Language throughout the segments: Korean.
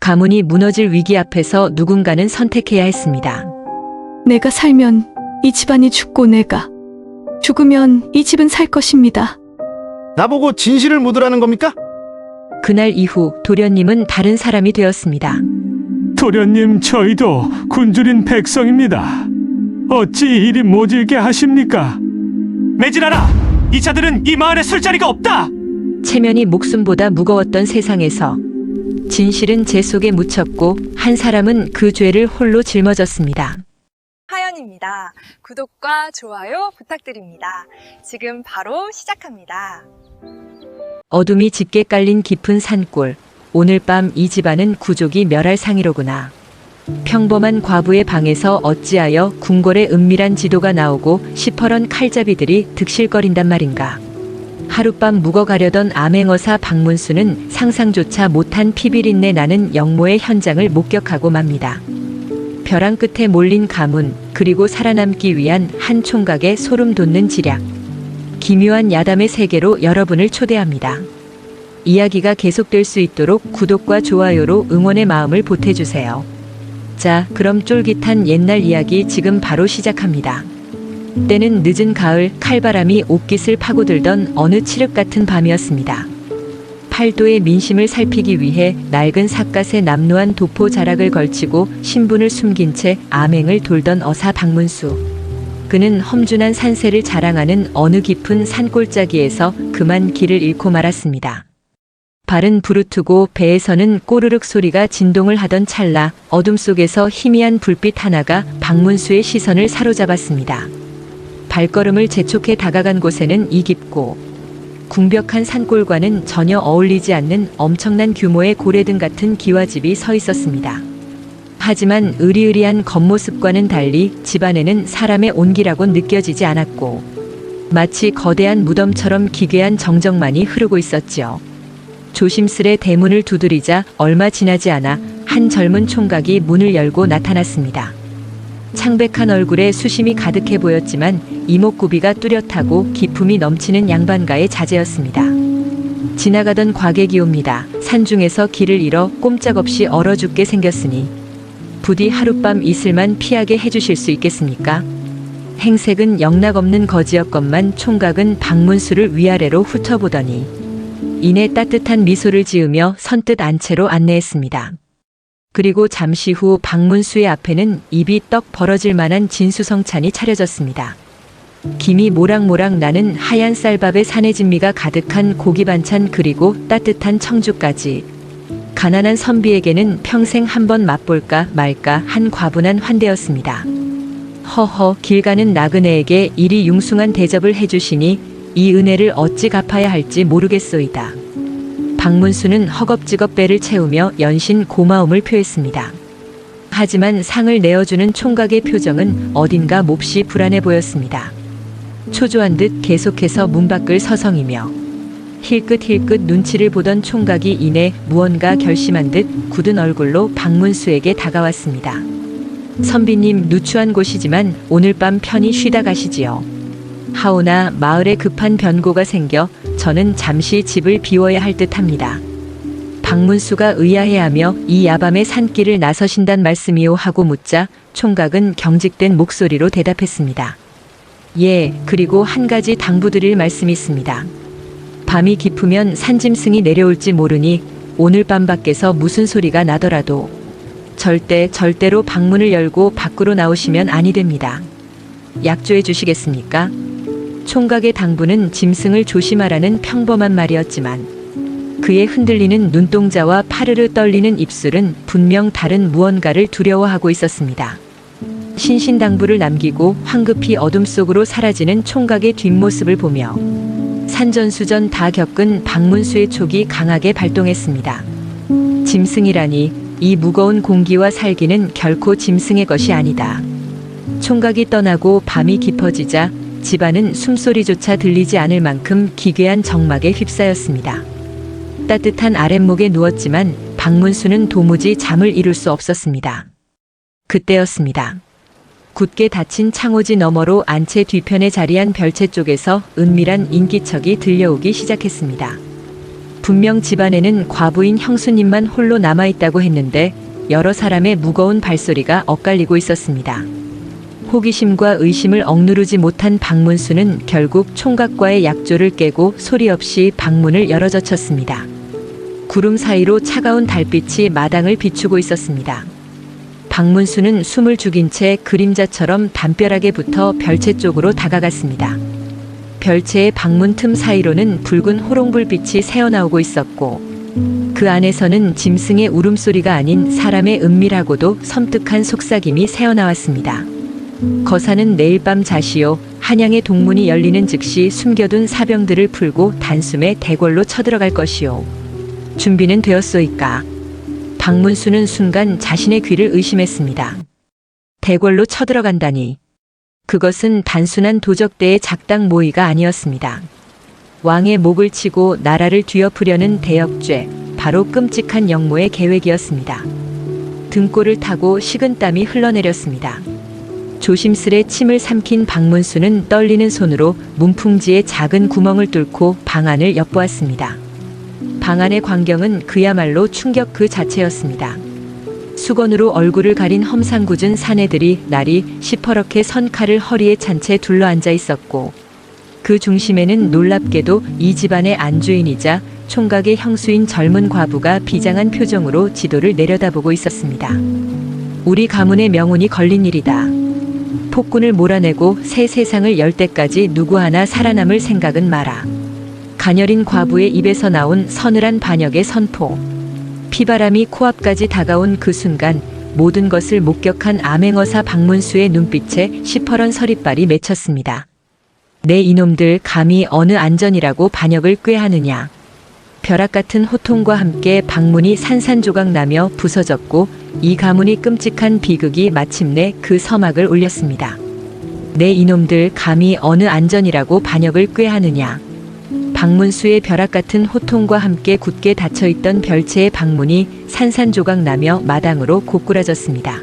가문이 무너질 위기 앞에서 누군가는 선택해야 했습니다. 내가 살면 이 집안이 죽고 내가 죽으면 이 집은 살 것입니다. 나보고 진실을 묻으라는 겁니까? 그날 이후 도련님은 다른 사람이 되었습니다. 도련님, 저희도 굶주린 백성입니다. 어찌 이리 모질게 하십니까? 매진하라! 이 자들은 이 마을에 설 자리가 없다! 체면이 목숨보다 무거웠던 세상에서 진실은 재 속에 묻혔고 한 사람은 그 죄를 홀로 짊어졌습니다. 하연입니다. 구독과 좋아요 부탁드립니다. 지금 바로 시작합니다. 어둠이 짙게 깔린 깊은 산골. 오늘 밤 이 집안은 구족이 멸할 상이로구나. 평범한 과부의 방에서 어찌하여 궁궐의 은밀한 지도가 나오고 시퍼런 칼잡이들이 득실거린단 말인가. 하룻밤 묵어가려던 암행어사 박문수는 상상조차 못한 피비린내 나는 영모의 현장을 목격하고 맙니다. 벼랑 끝에 몰린 가문, 그리고 살아남기 위한 한 총각의 소름 돋는 지략. 기묘한 야담의 세계로 여러분을 초대합니다. 이야기가 계속될 수 있도록 구독과 좋아요로 응원의 마음을 보태주세요. 자, 그럼 쫄깃한 옛날 이야기 지금 바로 시작합니다. 때는 늦은 가을, 칼바람이 옷깃을 파고들던 어느 칠흑 같은 밤이었습니다. 팔도의 민심을 살피기 위해 낡은 삿갓에 남루한 도포 자락을 걸치고 신분을 숨긴 채 암행을 돌던 어사 박문수. 그는 험준한 산세를 자랑하는 어느 깊은 산골짜기에서 그만 길을 잃고 말았습니다. 발은 부르트고 배에서는 꼬르륵 소리가 진동을 하던 찰나 어둠 속에서 희미한 불빛 하나가 박문수의 시선을 사로잡았습니다. 발걸음을 재촉해 다가간 곳에는 이 깊고 궁벽한 산골과는 전혀 어울리지 않는 엄청난 규모의 고래등 같은 기와집이 서 있었습니다. 하지만 으리으리한 겉모습과는 달리 집안에는 사람의 온기라고 느껴지지 않았고 마치 거대한 무덤처럼 기괴한 정적만이 흐르고 있었지요. 조심스레 대문을 두드리자 얼마 지나지 않아 한 젊은 총각이 문을 열고 나타났습니다. 창백한 얼굴에 수심이 가득해 보였지만 이목구비가 뚜렷하고 기품이 넘치는 양반가의 자제였습니다. 지나가던 과객이옵니다. 산중에서 길을 잃어 꼼짝없이 얼어 죽게 생겼으니 부디 하룻밤 이슬만 피하게 해주실 수 있겠습니까? 행색은 영락없는 거지였건만 총각은 박문수를 위아래로 훑어보더니 이내 따뜻한 미소를 지으며 선뜻 안채로 안내했습니다. 그리고 잠시 후 박문수의 앞에는 입이 떡 벌어질 만한 진수성찬이 차려졌습니다. 김이 모락모락 나는 하얀 쌀밥에 산의 진미가 가득한 고기 반찬, 그리고 따뜻한 청주까지. 가난한 선비에게는 평생 한번 맛볼까 말까 한 과분한 환대였습니다. 허허, 길 가는 나그네에게 이리 융숭한 대접을 해주시니 이 은혜를 어찌 갚아야 할지 모르겠소이다. 박문수는 허겁지겁 배를 채우며 연신 고마움을 표했습니다. 하지만 상을 내어주는 총각의 표정은 어딘가 몹시 불안해 보였습니다. 초조한 듯 계속해서 문 밖을 서성이며 힐끗힐끗 눈치를 보던 총각이 이내 무언가 결심한 듯 굳은 얼굴로 박문수에게 다가왔습니다. 선비님, 누추한 곳이지만 오늘 밤 편히 쉬다 가시지요. 하오나 마을에 급한 변고가 생겨 저는 잠시 집을 비워야 할 듯합니다. 박문수가 의아해하며 이 야밤의 산길을 나서신단 말씀이오 하고 묻자 총각은 경직된 목소리로 대답했습니다. 예, 그리고 한 가지 당부드릴 말씀이 있습니다. 밤이 깊으면 산짐승이 내려올지 모르니 오늘 밤 밖에서 무슨 소리가 나더라도 절대로 방문을 열고 밖으로 나오시면 아니 됩니다. 약조해 주시겠습니까? 총각의 당부는 짐승을 조심하라는 평범한 말이었지만 그의 흔들리는 눈동자와 파르르 떨리는 입술은 분명 다른 무언가를 두려워하고 있었습니다. 신신당부를 남기고 황급히 어둠 속으로 사라지는 총각의 뒷모습을 보며 산전수전 다 겪은 박문수의 촉이 강하게 발동했습니다. 짐승이라니, 이 무거운 공기와 살기는 결코 짐승의 것이 아니다. 총각이 떠나고 밤이 깊어지자 집안은 숨소리조차 들리지 않을 만큼 기괴한 정막에 휩싸였습니다. 따뜻한 아랫목에 누웠지만 박문수는 도무지 잠을 이룰 수 없었습니다. 그때였습니다. 굳게 닫힌 창호지 너머로 안채 뒤편에 자리한 별채 쪽에서 은밀한 인기척이 들려오기 시작했습니다. 분명 집안에는 과부인 형수님만 홀로 남아있다고 했는데 여러 사람의 무거운 발소리가 엇갈리고 있었습니다. 호기심과 의심을 억누르지 못한 박문수는 결국 총각과의 약조를 깨고 소리 없이 방문을 열어젖혔습니다. 구름 사이로 차가운 달빛이 마당을 비추고 있었습니다. 박문수는 숨을 죽인 채 그림자처럼 담벼락에 붙어 별채 쪽으로 다가갔습니다. 별채의 방문 틈 사이로는 붉은 호롱불빛이 새어나오고 있었고 그 안에서는 짐승의 울음소리가 아닌 사람의 은밀하고도 섬뜩한 속삭임이 새어나왔습니다. 거사는 내일 밤 자시오. 한양의 동문이 열리는 즉시 숨겨둔 사병들을 풀고 단숨에 대궐로 쳐들어갈 것이오. 준비는 되었소이까? 박문수는 순간 자신의 귀를 의심했습니다. 대궐로 쳐들어간다니. 그것은 단순한 도적대의 작당 모의가 아니었습니다. 왕의 목을 치고 나라를 뒤엎으려는 대역죄, 바로 끔찍한 영모의 계획이었습니다. 등골을 타고 식은땀이 흘러내렸습니다. 조심스레 침을 삼킨 박문수는 떨리는 손으로 문풍지의 작은 구멍을 뚫고 방 안을 엿보았습니다. 방 안의 광경은 그야말로 충격 그 자체였습니다. 수건으로 얼굴을 가린 험상궂은 사내들이 날이 시퍼렇게 선 칼을 허리에 찬 채 둘러앉아 있었고 그 중심에는 놀랍게도 이 집안의 안주인이자 총각의 형수인 젊은 과부가 비장한 표정으로 지도를 내려다보고 있었습니다. 우리 가문의 명운이 걸린 일이다. 폭군을 몰아내고 새 세상을 열 때까지 누구 하나 살아남을 생각은 마라. 가녀린 과부의 입에서 나온 서늘한 반역의 선포. 피바람이 코앞까지 다가온 그 순간 모든 것을 목격한 암행어사 박문수의 눈빛에 시퍼런 서리빨이 맺혔습니다. 내 이놈들 감히 어느 안전이라고 반역을 꾀하느냐. 벼락 같은 호통과 함께 방문이 산산조각 나며 부서졌고 이 가문이 끔찍한 비극이 마침내 그 서막을 올렸습니다. 내 이놈들 감히 어느 안전이라고 반역을 꾀하느냐. 박문수의 벼락 같은 호통과 함께 굳게 닫혀있던 별채의 방문이 산산조각 나며 마당으로 고꾸라졌습니다.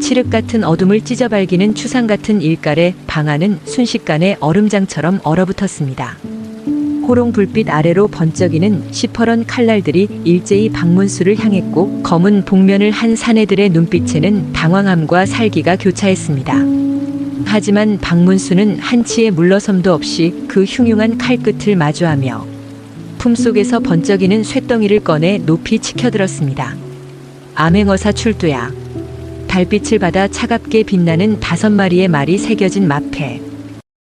칠흑 같은 어둠을 찢어발기는 추상 같은 일깔에 방 안은 순식간에 얼음장처럼 얼어붙었습니다. 호롱 불빛 아래로 번쩍이는 시퍼런 칼날들이 일제히 박문수를 향했고 검은 복면을 한 사내들의 눈빛에는 당황함과 살기가 교차했습니다. 하지만 박문수는 한치의 물러섬도 없이 그 흉흉한 칼끝을 마주하며 품속에서 번쩍이는 쇳덩이를 꺼내 높이 치켜들었습니다. 암행어사 출두야. 달빛을 받아 차갑게 빛나는 5마리의 말이 새겨진 마패.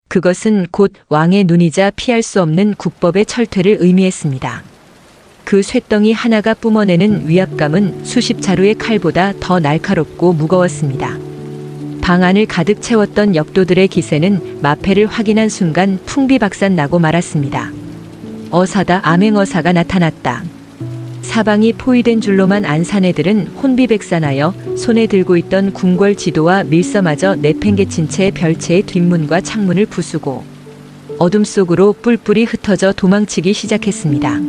그것은 곧 왕의 눈이자 피할 수 없는 국법의 철퇴를 의미했습니다. 그 쇳덩이 하나가 뿜어내는 위압감은 수십 자루의 칼보다 더 날카롭고 무거웠습니다. 방 안을 가득 채웠던 역도들의 기세는 마패를 확인한 순간 풍비박산 나고 말았습니다. 어사다. 암행어사가 나타났다. 사방이 포위된 줄로만 안 사내들은 혼비백산하여 손에 들고 있던 궁궐 지도와 밀서마저 내팽개친 채 별채의 뒷문과 창문을 부수고 어둠 속으로 뿔뿔이 흩어져 도망치기 시작했습니다.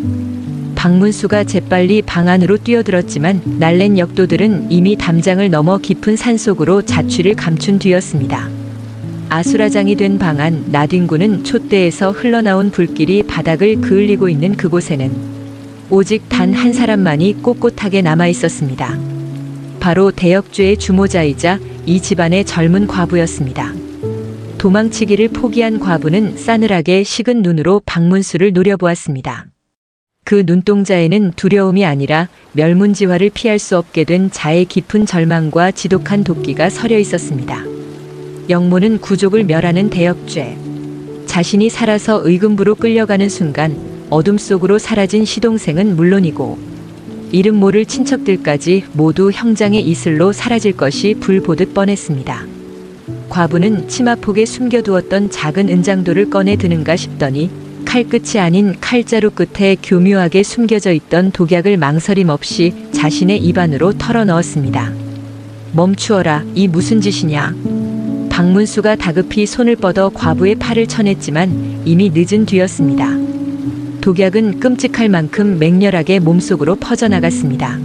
박문수가 재빨리 방 안으로 뛰어들었지만 날랜 역도들은 이미 담장을 넘어 깊은 산속으로 자취를 감춘 뒤였습니다. 아수라장이 된 방 안 나뒹구는 촛대에서 흘러나온 불길이 바닥을 그을리고 있는 그곳에는 오직 단 한 사람만이 꼿꼿하게 남아 있었습니다. 바로 대역죄의 주모자이자 이 집안의 젊은 과부였습니다. 도망치기를 포기한 과부는 싸늘하게 식은 눈으로 박문수를 노려보았습니다. 그 눈동자에는 두려움이 아니라 멸문지화를 피할 수 없게 된 자의 깊은 절망과 지독한 도끼가 서려 있었습니다. 영모는 구족을 멸하는 대역죄. 자신이 살아서 의금부로 끌려가는 순간 어둠 속으로 사라진 시동생은 물론이고 이름 모를 친척들까지 모두 형장의 이슬로 사라질 것이 불보듯 뻔했습니다. 과부는 치마폭에 숨겨두었던 작은 은장도를 꺼내 드는가 싶더니 칼끝이 아닌 칼자루 끝에 교묘하게 숨겨져 있던 독약을 망설임 없이 자신의 입안으로 털어넣었습니다. 멈추어라. 이 무슨 짓이냐. 박문수가 다급히 손을 뻗어 과부의 팔을 쳐냈지만 이미 늦은 뒤였습니다. 독약은 끔찍할 만큼 맹렬하게 몸속으로 퍼져나갔습니다.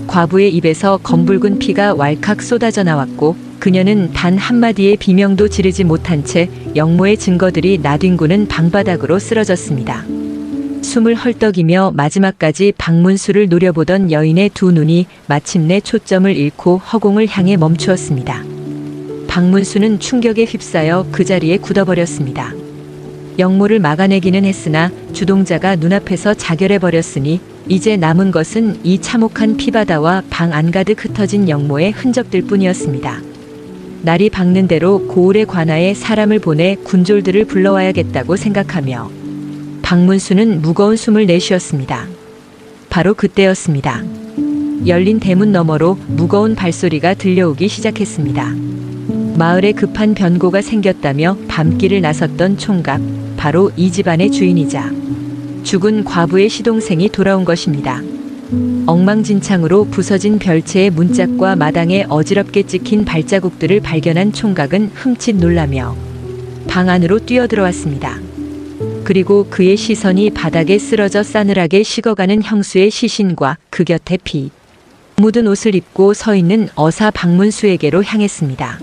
과부의 입에서 검붉은 피가 왈칵 쏟아져 나왔고 그녀는 단 한마디의 비명도 지르지 못한 채 영모의 증거들이 나뒹구는 방바닥으로 쓰러졌습니다. 숨을 헐떡이며 마지막까지 박문수를 노려보던 여인의 두 눈이 마침내 초점을 잃고 허공을 향해 멈추었습니다. 박문수는 충격에 휩싸여 그 자리에 굳어버렸습니다. 영모를 막아내기는 했으나 주동자가 눈앞에서 자결해버렸으니 이제 남은 것은 이 참혹한 피바다와 방 안가득 흩어진 영모의 흔적들 뿐이었습니다. 날이 밝는 대로 고을의 관아에 사람을 보내 군졸들을 불러와야겠다고 생각하며 박문수는 무거운 숨을 내쉬었습니다. 바로 그때였습니다. 열린 대문 너머로 무거운 발소리가 들려오기 시작했습니다. 마을에 급한 변고가 생겼다며 밤길을 나섰던 총각, 바로 이 집안의 주인이자 죽은 과부의 시동생이 돌아온 것입니다. 엉망진창으로 부서진 별채의 문짝과 마당에 어지럽게 찍힌 발자국들을 발견한 총각은 흠칫 놀라며 방 안으로 뛰어들어왔습니다. 그리고 그의 시선이 바닥에 쓰러져 싸늘하게 식어가는 형수의 시신과 그 곁에 피 묻은 옷을 입고 서 있는 어사 박문수에게로 향했습니다.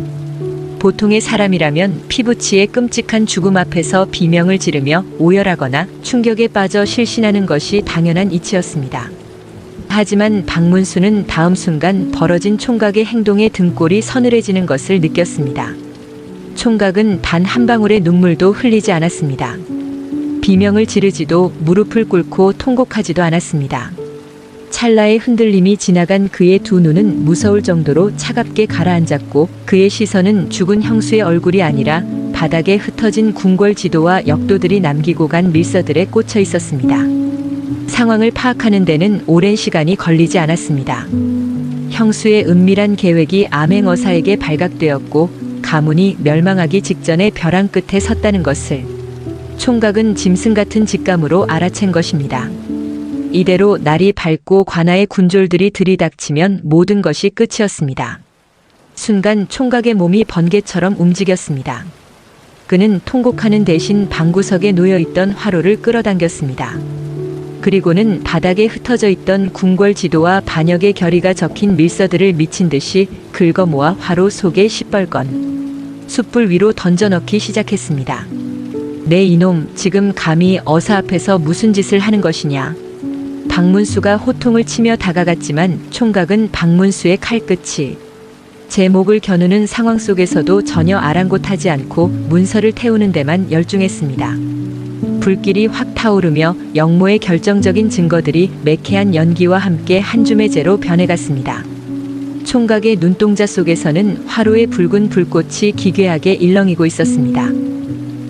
보통의 사람이라면 피부치의 끔찍한 죽음 앞에서 비명을 지르며 오열하거나 충격에 빠져 실신하는 것이 당연한 이치였습니다. 하지만 박문수는 다음 순간 벌어진 총각의 행동에 등골이 서늘해지는 것을 느꼈습니다. 총각은 단 한 방울의 눈물도 흘리지 않았습니다. 비명을 지르지도 무릎을 꿇고 통곡하지도 않았습니다. 찰나의 흔들림이 지나간 그의 두 눈은 무서울 정도로 차갑게 가라앉았고 그의 시선은 죽은 형수의 얼굴이 아니라 바닥에 흩어진 궁궐 지도와 역도들이 남기고 간 밀서들에 꽂혀 있었습니다. 상황을 파악하는 데는 오랜 시간이 걸리지 않았습니다. 형수의 은밀한 계획이 암행어사에게 발각되었고 가문이 멸망하기 직전에 벼랑 끝에 섰다는 것을 총각은 짐승 같은 직감으로 알아챈 것입니다. 이대로 날이 밝고 관아의 군졸들이 들이닥치면 모든 것이 끝이었습니다. 순간 총각의 몸이 번개처럼 움직였습니다. 그는 통곡하는 대신 방구석에 놓여있던 화로를 끌어당겼습니다. 그리고는 바닥에 흩어져 있던 궁궐 지도와 반역의 결의가 적힌 밀서들을 미친 듯이 긁어모아 화로 속에 시뻘건 숯불 위로 던져넣기 시작했습니다. 네 이놈, 지금 감히 어사 앞에서 무슨 짓을 하는 것이냐. 박문수가 호통을 치며 다가갔지만 총각은 박문수의 칼끝이 제 목을 겨누는 상황 속에서도 전혀 아랑곳하지 않고 문서를 태우는 데만 열중했습니다. 불길이 확 타오르며 영모의 결정적인 증거들이 매캐한 연기와 함께 한 줌의 재로 변해갔습니다. 총각의 눈동자 속에서는 화로의 붉은 불꽃이 기괴하게 일렁이고 있었습니다.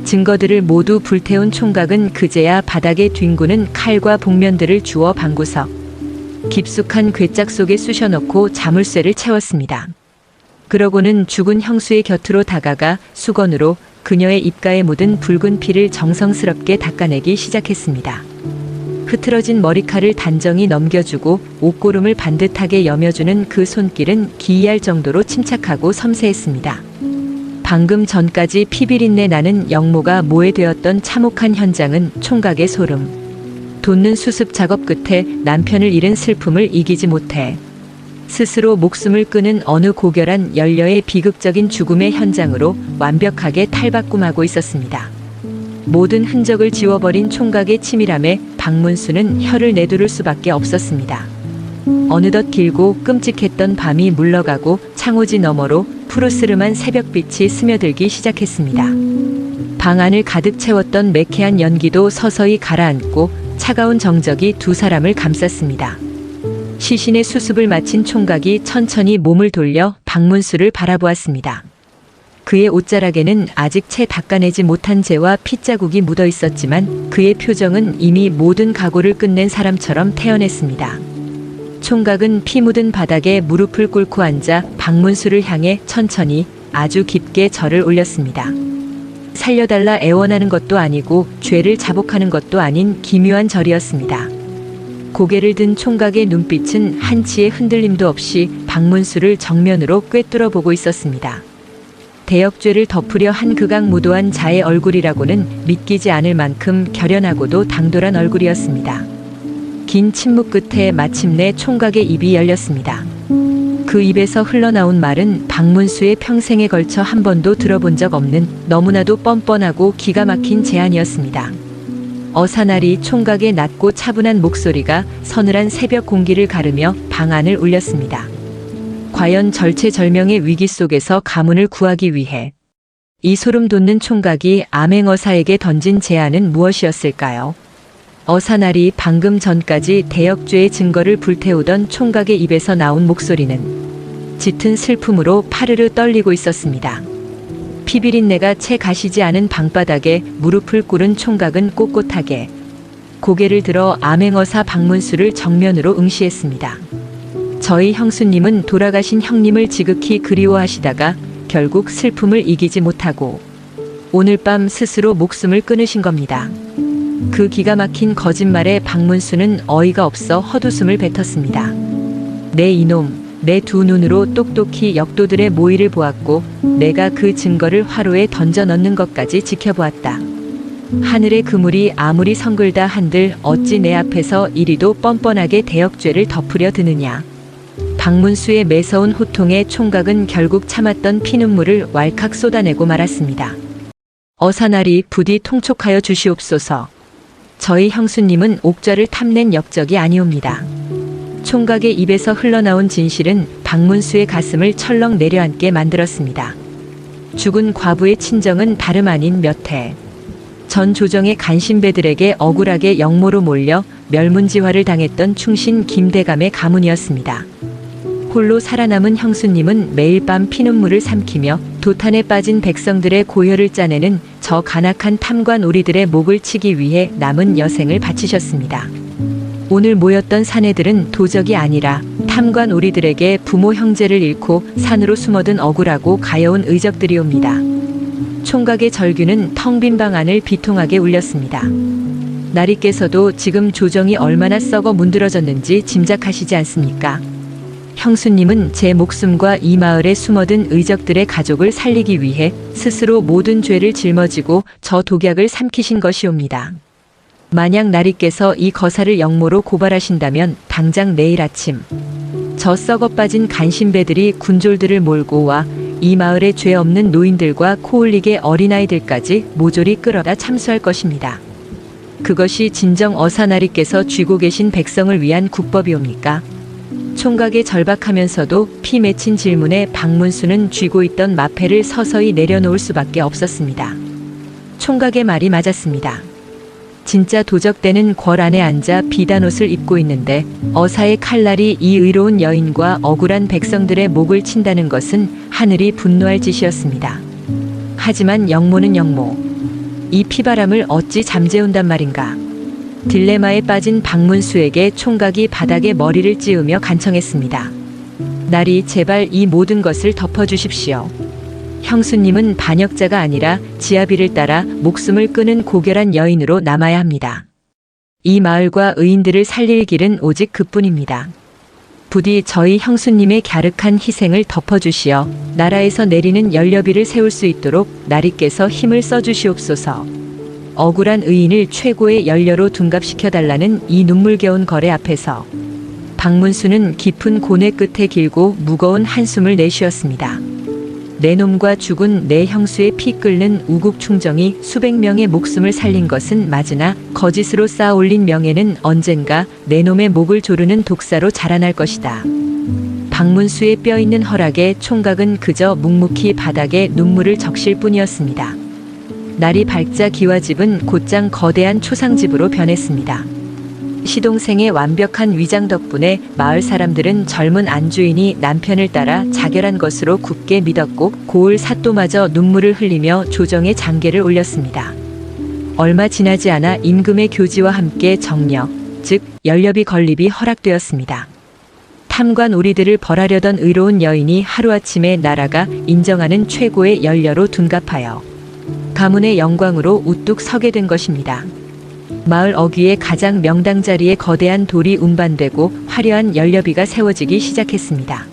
증거들을 모두 불태운 총각은 그제야 바닥에 뒹구는 칼과 복면들을 주워 방구석 깊숙한 괴짝 속에 쑤셔넣고 자물쇠를 채웠습니다. 그러고는 죽은 형수의 곁으로 다가가 수건으로 그녀의 입가에 묻은 붉은 피를 정성스럽게 닦아내기 시작했습니다. 흐트러진 머리칼을 단정히 넘겨주고 옷고름을 반듯하게 여며주는 그 손길은 기이할 정도로 침착하고 섬세했습니다. 방금 전까지 피비린내 나는 영모가 모해되었던 참혹한 현장은 총각의 소름 돋는 수습 작업 끝에 남편을 잃은 슬픔을 이기지 못해 스스로 목숨을 끊은 어느 고결한 연려의 비극적인 죽음의 현장으로 완벽하게 탈바꿈하고 있었습니다. 모든 흔적을 지워버린 총각의 치밀함에 박문수는 혀를 내두를 수밖에 없었습니다. 어느덧 길고 끔찍했던 밤이 물러가고 창호지 너머로 푸르스름한 새벽빛이 스며들기 시작했습니다. 방 안을 가득 채웠던 매캐한 연기도 서서히 가라앉고 차가운 정적이 두 사람을 감쌌습니다. 시신의 수습을 마친 총각이 천천히 몸을 돌려 박문수를 바라보았습니다. 그의 옷자락에는 아직 채 닦아내지 못한 재와 핏자국이 묻어 있었지만 그의 표정은 이미 모든 각오를 끝낸 사람처럼 태연했습니다. 총각은 피 묻은 바닥에 무릎을 꿇고 앉아 박문수를 향해 천천히 아주 깊게 절을 올렸습니다. 살려달라 애원하는 것도 아니고 죄를 자복하는 것도 아닌 기묘한 절이었습니다. 고개를 든 총각의 눈빛은 한치의 흔들림도 없이 박문수를 정면으로 꿰뚫어 보고 있었습니다. 대역죄를 덮으려 한 극악무도한 자의 얼굴이라고는 믿기지 않을 만큼 결연하고도 당돌한 얼굴이었습니다. 긴 침묵 끝에 마침내 총각의 입이 열렸습니다. 그 입에서 흘러나온 말은 박문수의 평생에 걸쳐 한 번도 들어본 적 없는 너무나도 뻔뻔하고 기가 막힌 제안이었습니다. 어사날이 총각의 낮고 차분한 목소리가 서늘한 새벽 공기를 가르며 방안을 울렸습니다. 과연 절체절명의 위기 속에서 가문을 구하기 위해 이 소름 돋는 총각이 암행어사에게 던진 제안은 무엇이었을까요? 어사날이 방금 전까지 대역죄의 증거를 불태우던 총각의 입에서 나온 목소리는 짙은 슬픔으로 파르르 떨리고 있었습니다. 피비린내가 채 가시지 않은 방바닥에 무릎을 꿇은 총각은 꼿꼿하게 고개를 들어 암행어사 박문수를 정면으로 응시했습니다. 저희 형수님은 돌아가신 형님을 지극히 그리워하시다가 결국 슬픔을 이기지 못하고 오늘 밤 스스로 목숨을 끊으신 겁니다. 그 기가 막힌 거짓말에 박문수는 어이가 없어 헛웃음을 뱉었습니다. 내 이놈, 내 두 눈으로 똑똑히 역도들의 모의를 보았고 내가 그 증거를 화로에 던져 넣는 것까지 지켜보았다. 하늘의 그물이 아무리 성글다 한들 어찌 내 앞에서 이리도 뻔뻔하게 대역죄를 덮으려 드느냐. 박문수의 매서운 호통에 총각은 결국 참았던 피눈물을 왈칵 쏟아내고 말았습니다. 어사날이 부디 통촉하여 주시옵소서. 저희 형수님은 옥좌를 탐낸 역적이 아니옵니다. 총각의 입에서 흘러나온 진실은 박문수의 가슴을 철렁 내려앉게 만들었습니다. 죽은 과부의 친정은 다름 아닌 몇 해 전 조정의 간신배들에게 억울하게 영모로 몰려 멸문지화를 당했던 충신 김대감의 가문이었습니다. 홀로 살아남은 형수님은 매일 밤 피눈물을 삼키며 도탄에 빠진 백성들의 고혈을 짜내는 저 간악한 탐관 오리들의 목을 치기 위해 남은 여생을 바치셨습니다. 오늘 모였던 사내들은 도적이 아니라 탐관 오리들에게 부모 형제를 잃고 산으로 숨어든 억울하고 가여운 의적들이옵니다. 총각의 절규는 텅 빈 방 안을 비통하게 울렸습니다. 나리께서도 지금 조정이 얼마나 썩어 문드러졌는지 짐작하시지 않습니까? 형수님은 제 목숨과 이 마을에 숨어든 의적들의 가족을 살리기 위해 스스로 모든 죄를 짊어지고 저 독약을 삼키신 것이옵니다. 만약 나리께서 이 거사를 영모로 고발하신다면 당장 내일 아침 저 썩어 빠진 간신배들이 군졸들을 몰고 와 이 마을에 죄 없는 노인들과 코올리게 어린아이들까지 모조리 끌어다 참수할 것입니다. 그것이 진정 어사나리께서 쥐고 계신 백성을 위한 국법이옵니까? 총각의 절박하면서도 피 맺힌 질문에 박문수는 쥐고 있던 마패를 서서히 내려놓을 수밖에 없었습니다. 총각의 말이 맞았습니다. 진짜 도적대는 궐 안에 앉아 비단옷을 입고 있는데 어사의 칼날이 이 의로운 여인과 억울한 백성들의 목을 친다는 것은 하늘이 분노할 짓이었습니다. 하지만 영모는 영모. 이 피바람을 어찌 잠재운단 말인가. 딜레마에 빠진 박문수에게 총각이 바닥에 머리를 찌우며 간청했습니다. 나리 제발 이 모든 것을 덮어주십시오. 형수님은 반역자가 아니라 지아비를 따라 목숨을 끊은 고결한 여인으로 남아야 합니다. 이 마을과 의인들을 살릴 길은 오직 그뿐입니다. 부디 저희 형수님의 갸륵한 희생을 덮어주시어 나라에서 내리는 연료비를 세울 수 있도록 나리께서 힘을 써주시옵소서. 억울한 의인을 최고의 연료로 둔갑시켜달라는 이 눈물겨운 거래 앞에서 박문수는 깊은 고뇌 끝에 길고 무거운 한숨을 내쉬었습니다. 내 놈과 죽은 내 형수의 피 끓는 우국 충정이 수백 명의 목숨을 살린 것은 맞으나 거짓으로 쌓아올린 명예는 언젠가 내 놈의 목을 조르는 독사로 자라날 것이다. 박문수의 뼈있는 허락에 총각은 그저 묵묵히 바닥에 눈물을 적실 뿐이었습니다. 날이 밝자 기와집은 곧장 거대한 초상집으로 변했습니다. 시동생의 완벽한 위장 덕분에 마을 사람들은 젊은 안주인이 남편을 따라 자결한 것으로 굳게 믿었고 고을 사또마저 눈물을 흘리며 조정의 장계를 올렸습니다. 얼마 지나지 않아 임금의 교지와 함께 정려, 즉 연료비 건립이 허락되었습니다. 탐관 오리들을 벌하려던 의로운 여인이 하루아침에 나라가 인정하는 최고의 연료로 둔갑하여 가문의 영광으로 우뚝 서게 된 것입니다. 마을 어귀의 가장 명당 자리에 거대한 돌이 운반되고 화려한 연료비가 세워지기 시작했습니다.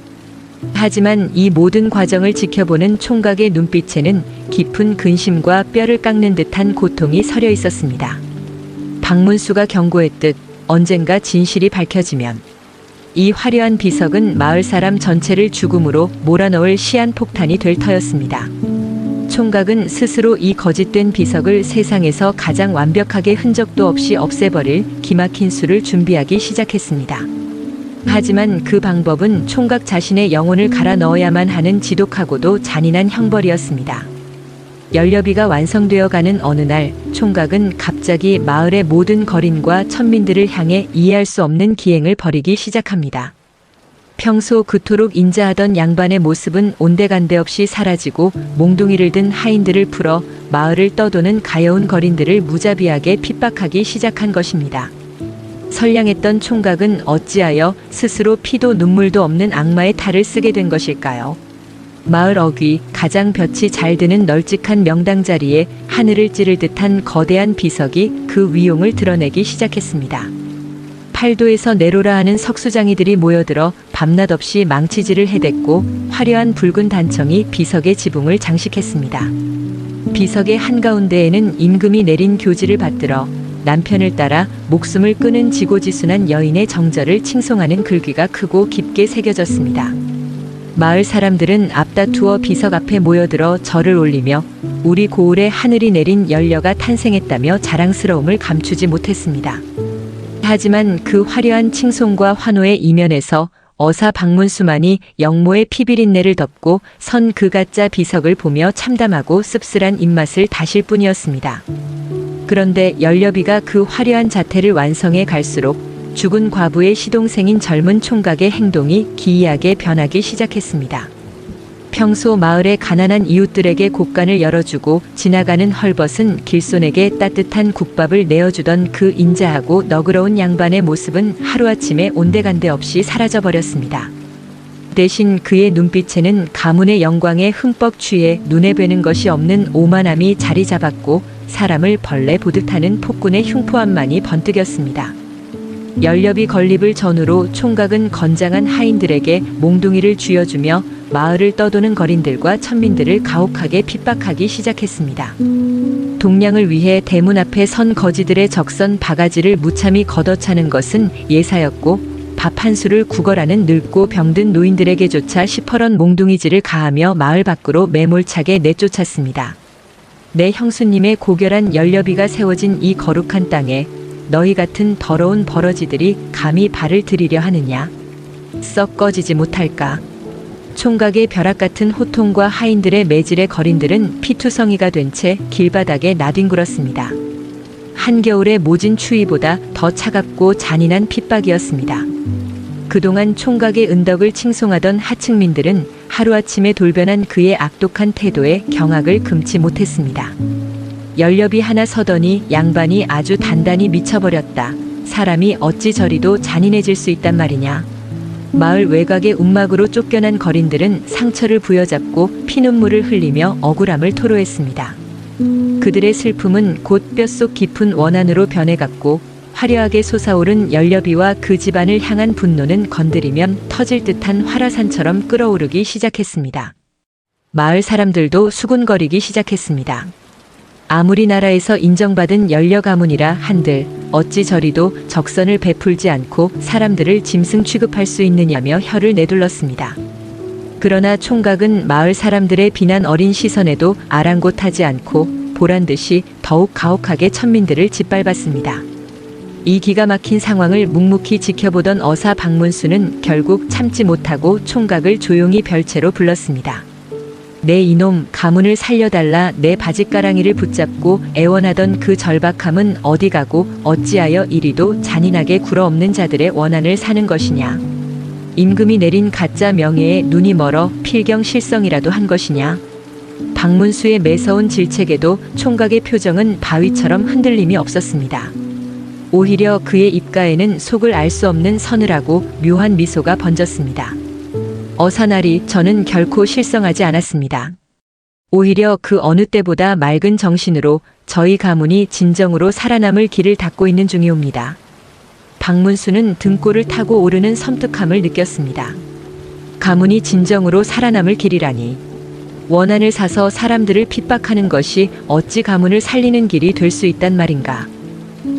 하지만 이 모든 과정을 지켜보는 총각의 눈빛에는 깊은 근심과 뼈를 깎는 듯한 고통이 서려 있었습니다. 박문수가 경고했듯 언젠가 진실이 밝혀지면 이 화려한 비석은 마을 사람 전체를 죽음으로 몰아넣을 시한폭탄이 될 터였습니다. 총각은 스스로 이 거짓된 비석을 세상에서 가장 완벽하게 흔적도 없이 없애버릴 기막힌 수를 준비하기 시작했습니다. 하지만 그 방법은 총각 자신의 영혼을 갈아 넣어야만 하는 지독하고도 잔인한 형벌이었습니다. 연료비가 완성되어 가는 어느 날 총각은 갑자기 마을의 모든 거린과 천민들을 향해 이해할 수 없는 기행을 벌이기 시작합니다. 평소 그토록 인자하던 양반의 모습은 온데간데 없이 사라지고 몽둥이를 든 하인들을 풀어 마을을 떠도는 가여운 거린들을 무자비하게 핍박하기 시작한 것입니다. 선량했던 총각은 어찌하여 스스로 피도 눈물도 없는 악마의 탈을 쓰게 된 것일까요? 마을 어귀 가장 볕이 잘 드는 널찍한 명당 자리에 하늘을 찌를 듯한 거대한 비석이 그 위용을 드러내기 시작했습니다. 팔도에서 내로라 하는 석수장이들이 모여들어 밤낮 없이 망치질을 해댔고 화려한 붉은 단청이 비석의 지붕을 장식했습니다. 비석의 한가운데에는 임금이 내린 교지를 받들어 남편을 따라 목숨을 끊은 지고지순한 여인의 정절을 칭송하는 글귀가 크고 깊게 새겨졌습니다. 마을 사람들은 앞다투어 비석 앞에 모여들어 절을 올리며 우리 고을에 하늘이 내린 연려가 탄생했다며 자랑스러움을 감추지 못했습니다. 하지만 그 화려한 칭송과 환호의 이면에서 어사 박문수만이 영모의 피비린내를 덮고 선 그 가짜 비석을 보며 참담하고 씁쓸한 입맛을 다실 뿐이었습니다. 그런데 연려비가 그 화려한 자태를 완성해 갈수록 죽은 과부의 시동생인 젊은 총각의 행동이 기이하게 변하기 시작했습니다. 평소 마을의 가난한 이웃들에게 곳간을 열어주고 지나가는 헐벗은 길손에게 따뜻한 국밥을 내어주던 그 인자하고 너그러운 양반의 모습은 하루아침에 온데간데 없이 사라져버렸습니다. 대신 그의 눈빛에는 가문의 영광에 흠뻑 취해 눈에 뵈는 것이 없는 오만함이 자리 잡았고 사람을 벌레 보듯 하는 폭군의 흉포함만이 번뜩였습니다. 연료비 건립을 전후로 총각은 건장한 하인들에게 몽둥이를 쥐어주며 마을을 떠도는 거린들과 천민들을 가혹하게 핍박하기 시작했습니다. 동량을 위해 대문 앞에 선 거지들의 적선 바가지를 무참히 걷어차는 것은 예사였고 밥 한 수를 구걸하는 늙고 병든 노인들에게조차 시퍼런 몽둥이질을 가하며 마을 밖으로 매몰차게 내쫓았습니다. 내 형수님의 고결한 연료비가 세워진 이 거룩한 땅에 너희 같은 더러운 버러지들이 감히 발을 들이려 하느냐? 썩 꺼지지 못할까? 총각의 벼락 같은 호통과 하인들의 매질의 거린들은 피투성이가 된 채 길바닥에 나뒹굴었습니다. 한겨울의 모진 추위보다 더 차갑고 잔인한 핍박이었습니다. 그동안 총각의 은덕을 칭송하던 하층민들은 하루아침에 돌변한 그의 악독한 태도에 경악을 금치 못했습니다. 연료비 하나 서더니 양반이 아주 단단히 미쳐버렸다. 사람이 어찌 저리도 잔인해질 수 있단 말이냐. 마을 외곽의 움막으로 쫓겨난 거린들은 상처를 부여잡고 피눈물을 흘리며 억울함을 토로했습니다. 그들의 슬픔은 곧 뼛속 깊은 원한으로 변해갔고 화려하게 솟아오른 연료비와 그 집안을 향한 분노는 건드리면 터질 듯한 화라산처럼 끓어오르기 시작했습니다. 마을 사람들도 수군거리기 시작했습니다. 아무리 나라에서 인정받은 연료 가문이라 한들 어찌 저리도 적선을 베풀지 않고 사람들을 짐승 취급할 수 있느냐며 혀를 내둘렀습니다. 그러나 총각은 마을 사람들의 비난 어린 시선에도 아랑곳하지 않고 보란듯이 더욱 가혹하게 천민들을 짓밟았습니다. 이 기가 막힌 상황을 묵묵히 지켜보던 어사 박문수는 결국 참지 못하고 총각을 조용히 별채로 불렀습니다. 내 이놈 가문을 살려달라. 내 바짓가랑이를 붙잡고 애원하던 그 절박함은 어디 가고 어찌하여 이리도 잔인하게 굴어엎는 자들의 원한을 사는 것이냐. 임금이 내린 가짜 명예에 눈이 멀어 필경실성이라도 한 것이냐. 박문수의 매서운 질책에도 총각의 표정은 바위처럼 흔들림이 없었습니다. 오히려 그의 입가에는 속을 알 수 없는 서늘하고 묘한 미소가 번졌습니다. 어사나리, 저는 결코 실성하지 않았습니다. 오히려 그 어느 때보다 맑은 정신으로 저희 가문이 진정으로 살아남을 길을 닫고 있는 중이옵니다. 박문수는 등골을 타고 오르는 섬뜩함을 느꼈습니다. 가문이 진정으로 살아남을 길이라니. 원한을 사서 사람들을 핍박하는 것이 어찌 가문을 살리는 길이 될 수 있단 말인가.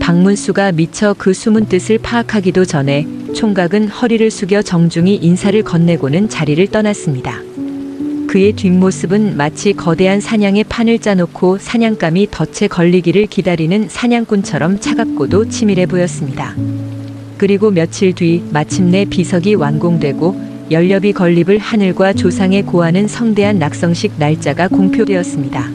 박문수가 미처 그 숨은 뜻을 파악하기도 전에 총각은 허리를 숙여 정중히 인사를 건네고는 자리를 떠났습니다. 그의 뒷모습은 마치 거대한 사냥의 판을 짜놓고 사냥감이 덫에 걸리기를 기다리는 사냥꾼처럼 차갑고도 치밀해 보였습니다. 그리고 며칠 뒤 마침내 비석이 완공되고 연렵이 건립을 하늘과 조상에 고하는 성대한 낙성식 날짜가 공표되었습니다.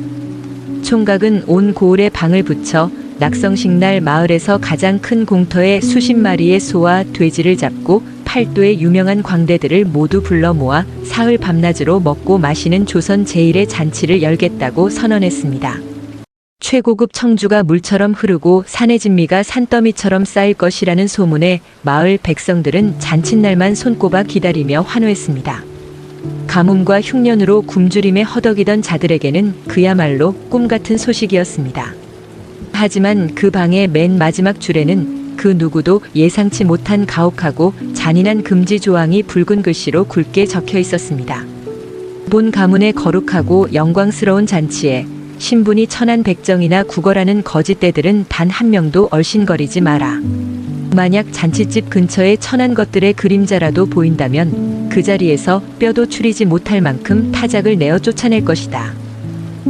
총각은 온 고을에 방을 붙여 낙성식 날 마을에서 가장 큰 공터에 수십 마리의 소와 돼지를 잡고 팔도의 유명한 광대들을 모두 불러 모아 사흘 밤낮으로 먹고 마시는 조선 제1의 잔치를 열겠다고 선언했습니다. 최고급 청주가 물처럼 흐르고 산의 진미가 산더미처럼 쌓일 것이라는 소문에 마을 백성들은 잔칫날만 손꼽아 기다리며 환호했습니다. 가뭄과 흉년으로 굶주림에 허덕이던 자들에게는 그야말로 꿈같은 소식이었습니다. 하지만 그 방의 맨 마지막 줄에는 그 누구도 예상치 못한 가혹하고 잔인한 금지 조항이 붉은 글씨로 굵게 적혀 있었습니다. 본 가문의 거룩하고 영광스러운 잔치에 신분이 천한 백정이나 구걸하는 거짓대들은 단 한 명도 얼씬거리지 마라. 만약 잔칫집 근처에 천한 것들의 그림자라도 보인다면 그 자리에서 뼈도 추리지 못할 만큼 타작을 내어 쫓아낼 것이다.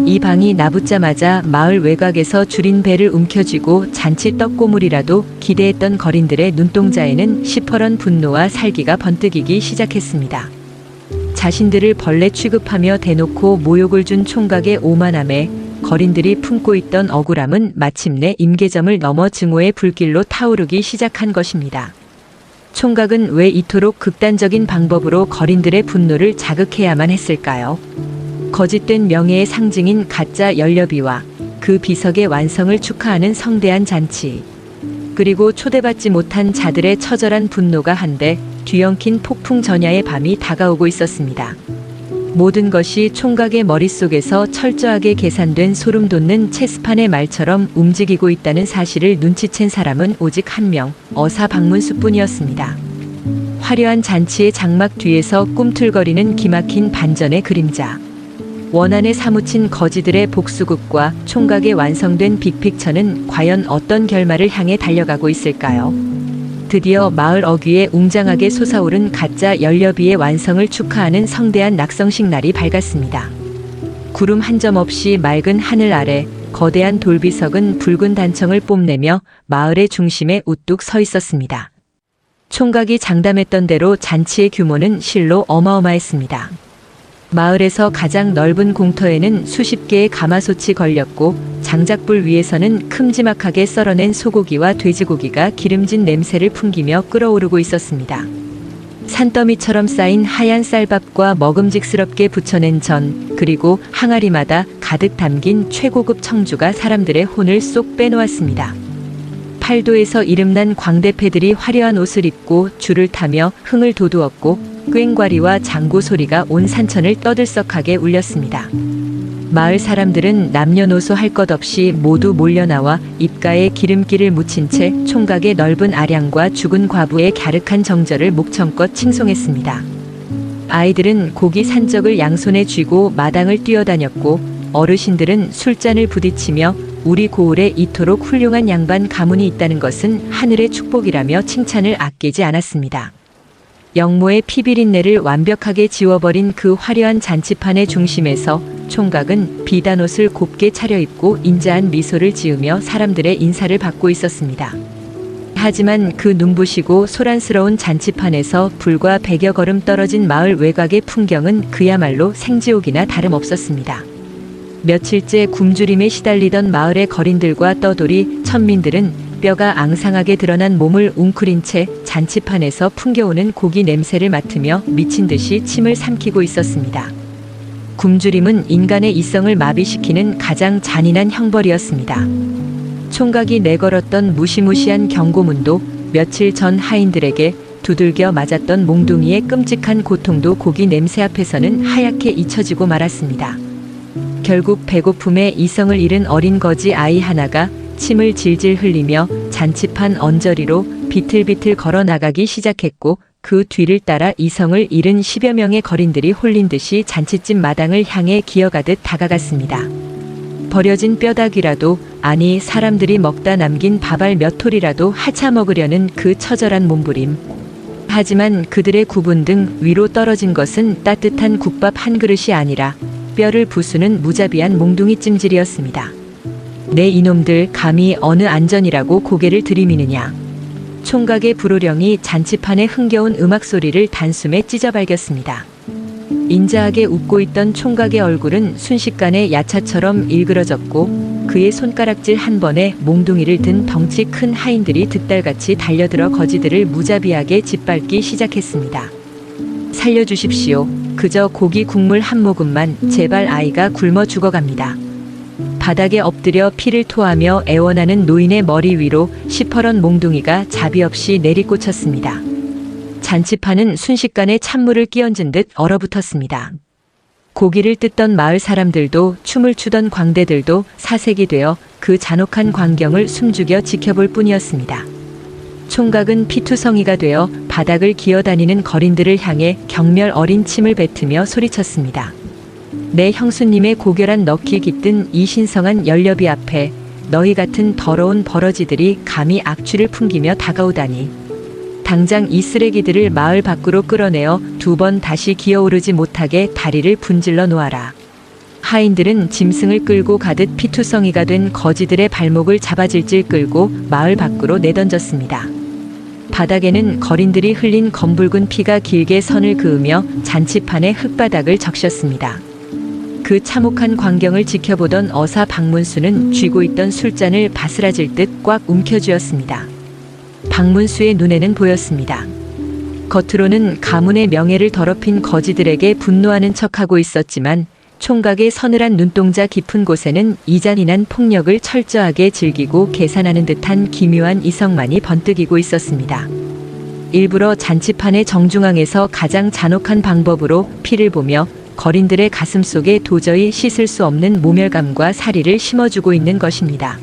이 방이 나붙자마자 마을 외곽에서 줄인 배를 움켜쥐고 잔치 떡고물이라도 기대했던 거린들의 눈동자에는 시퍼런 분노와 살기가 번뜩이기 시작했습니다. 자신들을 벌레 취급하며 대놓고 모욕을 준 총각의 오만함에 거린들이 품고 있던 억울함은 마침내 임계점을 넘어 증오의 불길로 타오르기 시작한 것입니다. 총각은 왜 이토록 극단적인 방법으로 거린들의 분노를 자극해야만 했을까요? 거짓된 명예의 상징인 가짜 연료비와 그 비석의 완성을 축하하는 성대한 잔치, 그리고 초대받지 못한 자들의 처절한 분노가 한데 뒤엉킨 폭풍 전야의 밤이 다가오고 있었습니다. 모든 것이 총각의 머릿속에서 철저하게 계산된 소름돋는 체스판의 말처럼 움직이고 있다는 사실을 눈치챈 사람은 오직 한 명, 어사 박문수뿐이었습니다. 화려한 잔치의 장막 뒤에서 꿈틀거리는 기막힌 반전의 그림자. 원한에 사무친 거지들의 복수극과 총각의 완성된 빅픽처는 과연 어떤 결말을 향해 달려가고 있을까요? 드디어 마을 어귀에 웅장하게 솟아오른 가짜 연료비의 완성을 축하하는 성대한 낙성식 날이 밝았습니다. 구름 한 점 없이 맑은 하늘 아래 거대한 돌비석은 붉은 단청을 뽐내며 마을의 중심에 우뚝 서 있었습니다. 총각이 장담했던 대로 잔치의 규모는 실로 어마어마했습니다. 마을에서 가장 넓은 공터에는 수십 개의 가마솥이 걸렸고 장작불 위에서는 큼지막하게 썰어낸 소고기와 돼지고기가 기름진 냄새를 풍기며 끓어오르고 있었습니다. 산더미처럼 쌓인 하얀 쌀밥과 먹음직스럽게 부쳐낸 전, 그리고 항아리마다 가득 담긴 최고급 청주가 사람들의 혼을 쏙 빼놓았습니다. 팔도에서 이름난 광대패들이 화려한 옷을 입고 줄을 타며 흥을 돋우었고 꽹과리와 장구 소리가 온 산천을 떠들썩하게 울렸습니다. 마을 사람들은 남녀노소 할 것 없이 모두 몰려나와 입가에 기름기를 묻힌 채 총각의 넓은 아량과 죽은 과부의 갸륵한 정절을 목청껏 칭송했습니다. 아이들은 고기 산적을 양손에 쥐고 마당을 뛰어다녔고 어르신들은 술잔을 부딪히며 우리 고을에 이토록 훌륭한 양반 가문이 있다는 것은 하늘의 축복이라며 칭찬을 아끼지 않았습니다. 영모의 피비린내를 완벽하게 지워버린 그 화려한 잔치판의 중심에서 총각은 비단 옷을 곱게 차려입고 인자한 미소를 지으며 사람들의 인사를 받고 있었습니다. 하지만 그 눈부시고 소란스러운 잔치판에서 불과 100여 걸음 떨어진 마을 외곽의 풍경은 그야말로 생지옥이나 다름없었습니다. 며칠째 굶주림에 시달리던 마을의 거린들과 떠돌이 천민들은 뼈가 앙상하게 드러난 몸을 웅크린 채 잔치판에서 풍겨오는 고기 냄새를 맡으며 미친 듯이 침을 삼키고 있었습니다. 굶주림은 인간의 이성을 마비시키는 가장 잔인한 형벌이었습니다. 총각이 내걸었던 무시무시한 경고문도 며칠 전 하인들에게 두들겨 맞았던 몽둥이의 끔찍한 고통도 고기 냄새 앞에서는 하얗게 잊혀지고 말았습니다. 결국 배고픔에 이성을 잃은 어린 거지 아이 하나가 침을 질질 흘리며 잔치판 언저리로 비틀비틀 걸어 나가기 시작했고 그 뒤를 따라 이성을 잃은 10여 명의 거린들이 홀린 듯이 잔치집 마당을 향해 기어가듯 다가갔습니다. 버려진 뼈다귀라도, 아니 사람들이 먹다 남긴 밥알 몇 톨이라도 하차 먹으려는 그 처절한 몸부림. 하지만 그들의 구분 등 위로 떨어진 것은 따뜻한 국밥 한 그릇이 아니라 뼈를 부수는 무자비한 몽둥이 찜질이었습니다. 내 이놈들 감히 어느 안전이라고 고개를 들이미느냐. 총각의 불호령이 잔치판에 흥겨운 음악 소리를 단숨에 찢어발겼습니다. 인자하게 웃고 있던 총각의 얼굴은 순식간에 야차처럼 일그러졌고 그의 손가락질 한 번에 몽둥이를 든 덩치 큰 하인들이 득달같이 달려들어 거지들을 무자비하게 짓밟기 시작했습니다. 살려주십시오. 그저 고기 국물 한 모금만 제발 아이가 굶어 죽어갑니다. 바닥에 엎드려 피를 토하며 애원하는 노인의 머리 위로 시퍼런 몽둥이가 자비 없이 내리꽂혔습니다. 잔치판은 순식간에 찬물을 끼얹은 듯 얼어붙었습니다. 고기를 뜯던 마을 사람들도 춤을 추던 광대들도 사색이 되어 그 잔혹한 광경을 숨죽여 지켜볼 뿐이었습니다. 총각은 피투성이가 되어 바닥을 기어다니는 거린들을 향해 경멸 어린 침을 뱉으며 소리쳤습니다. 내 형수님의 고결한 넋이 깃든 이 신성한 연료비 앞에 너희 같은 더러운 버러지들이 감히 악취를 풍기며 다가오다니. 당장 이 쓰레기들을 마을 밖으로 끌어내어 2번 다시 기어오르지 못하게 다리를 분질러 놓아라. 하인들은 짐승을 끌고 가듯 피투성이가 된 거지들의 발목을 잡아질질 끌고 마을 밖으로 내던졌습니다. 바닥에는 거린들이 흘린 검붉은 피가 길게 선을 그으며 잔치판의 흙바닥을 적셨습니다. 그 참혹한 광경을 지켜보던 어사 박문수는 쥐고 있던 술잔을 바스라질 듯 꽉 움켜쥐었습니다. 박문수의 눈에는 보였습니다. 겉으로는 가문의 명예를 더럽힌 거지들에게 분노하는 척하고 있었지만 총각의 서늘한 눈동자 깊은 곳에는 이잔인한 폭력을 철저하게 즐기고 계산하는 듯한 기묘한 이성만이 번뜩이고 있었습니다. 일부러 잔치판의 정중앙에서 가장 잔혹한 방법으로 피를 보며 거린들의 가슴 속에 도저히 씻을 수 없는 모멸감과 사리를 심어주고 있는 것입니다.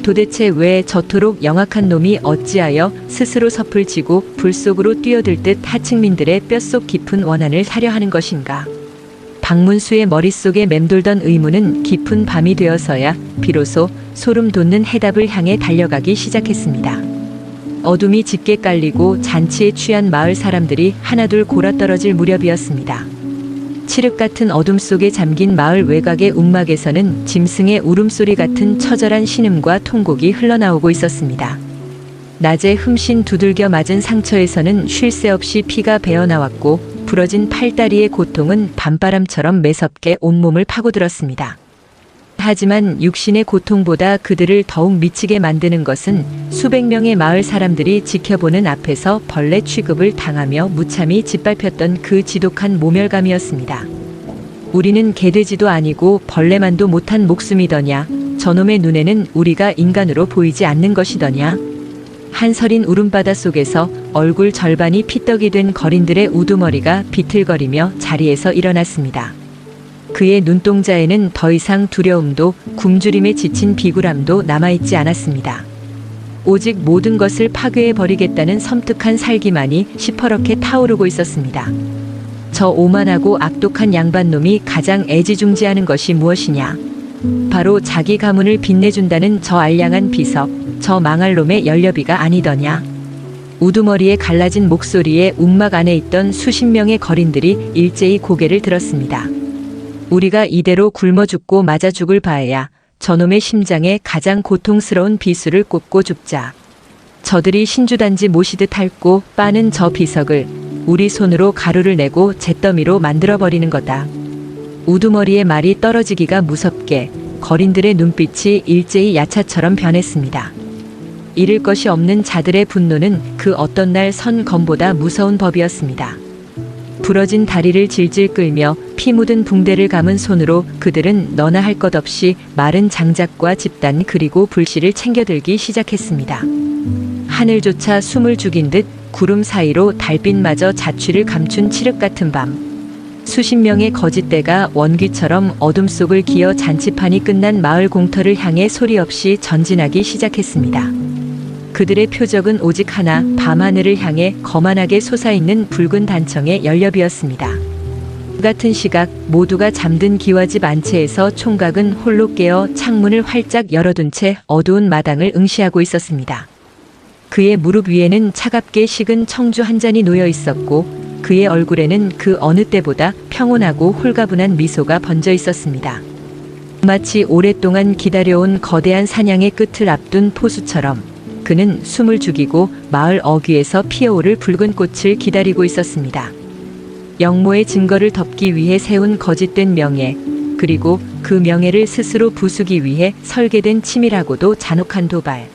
도대체 왜 저토록 영악한 놈이 어찌하여 스스로 섭을 지고 불 속으로 뛰어들 듯 하층민들의 뼛속 깊은 원한을 사려 하는 것인가? 박문수의 머릿속에 맴돌던 의문은 깊은 밤이 되어서야 비로소 소름 돋는 해답을 향해 달려가기 시작했습니다. 어둠이 짙게 깔리고 잔치에 취한 마을 사람들이 하나둘 골아떨어질 무렵이었습니다. 칠흑 같은 어둠 속에 잠긴 마을 외곽의 움막에서는 짐승의 울음소리 같은 처절한 신음과 통곡이 흘러나오고 있었습니다. 낮에 흠씬 두들겨 맞은 상처에서는 쉴 새 없이 피가 배어나왔고 부러진 팔다리의 고통은 밤바람처럼 매섭게 온몸을 파고들었습니다. 하지만 육신의 고통보다 그들을 더욱 미치게 만드는 것은 수백 명의 마을 사람들이 지켜보는 앞에서 벌레 취급을 당하며 무참히 짓밟혔던 그 지독한 모멸감이었습니다. 우리는 개돼지도 아니고 벌레만도 못한 목숨이더냐. 저놈의 눈에는 우리가 인간으로 보이지 않는 것이더냐. 한서린 울음바다 속에서 얼굴 절반이 피떡이 된 거린들의 우두머리가 비틀거리며 자리에서 일어났습니다. 그의 눈동자에는 더 이상 두려움도 굶주림에 지친 비굴함도 남아있지 않았습니다. 오직 모든 것을 파괴해버리겠다는 섬뜩한 살기만이 시퍼렇게 타오르고 있었습니다. 저 오만하고 악독한 양반놈이 가장 애지중지하는 것이 무엇이냐? 바로 자기 가문을 빛내준다는 저 알량한 비석, 저 망할 놈의 연료비가 아니더냐? 우두머리에 갈라진 목소리에 움막 안에 있던 수십 명의 거린들이 일제히 고개를 들었습니다. 우리가 이대로 굶어 죽고 맞아 죽을 바에야 저놈의 심장에 가장 고통스러운 비수를 꽂고 죽자. 저들이 신주단지 모시듯 핥고 빠는 저 비석을 우리 손으로 가루를 내고 잿더미로 만들어버리는 거다. 우두머리의 말이 떨어지기가 무섭게 거린들의 눈빛이 일제히 야차처럼 변했습니다. 잃을 것이 없는 자들의 분노는 그 어떤 날 선 검보다 무서운 법이었습니다. 부러진 다리를 질질 끌며 피 묻은 붕대를 감은 손으로 그들은 너나 할 것 없이 마른 장작과 집단 그리고 불씨를 챙겨들기 시작했습니다. 하늘조차 숨을 죽인 듯 구름 사이로 달빛마저 자취를 감춘 칠흑 같은 밤. 수십 명의 거짓대가 원귀처럼 어둠 속을 기어 잔치판이 끝난 마을 공터를 향해 소리 없이 전진하기 시작했습니다. 그들의 표적은 오직 하나, 밤하늘을 향해 거만하게 솟아있는 붉은 단청의 연료비였습니다. 그 같은 시각 모두가 잠든 기와집 안채에서 총각은 홀로 깨어 창문을 활짝 열어둔 채 어두운 마당을 응시하고 있었습니다. 그의 무릎 위에는 차갑게 식은 청주 한 잔이 놓여 있었고 그의 얼굴에는 그 어느 때보다 평온하고 홀가분한 미소가 번져 있었습니다. 마치 오랫동안 기다려온 거대한 사냥의 끝을 앞둔 포수처럼 그는 숨을 죽이고 마을 어귀에서 피어오를 붉은 꽃을 기다리고 있었습니다. 영모의 증거를 덮기 위해 세운 거짓된 명예, 그리고 그 명예를 스스로 부수기 위해 설계된 치밀하고도 잔혹한 도발.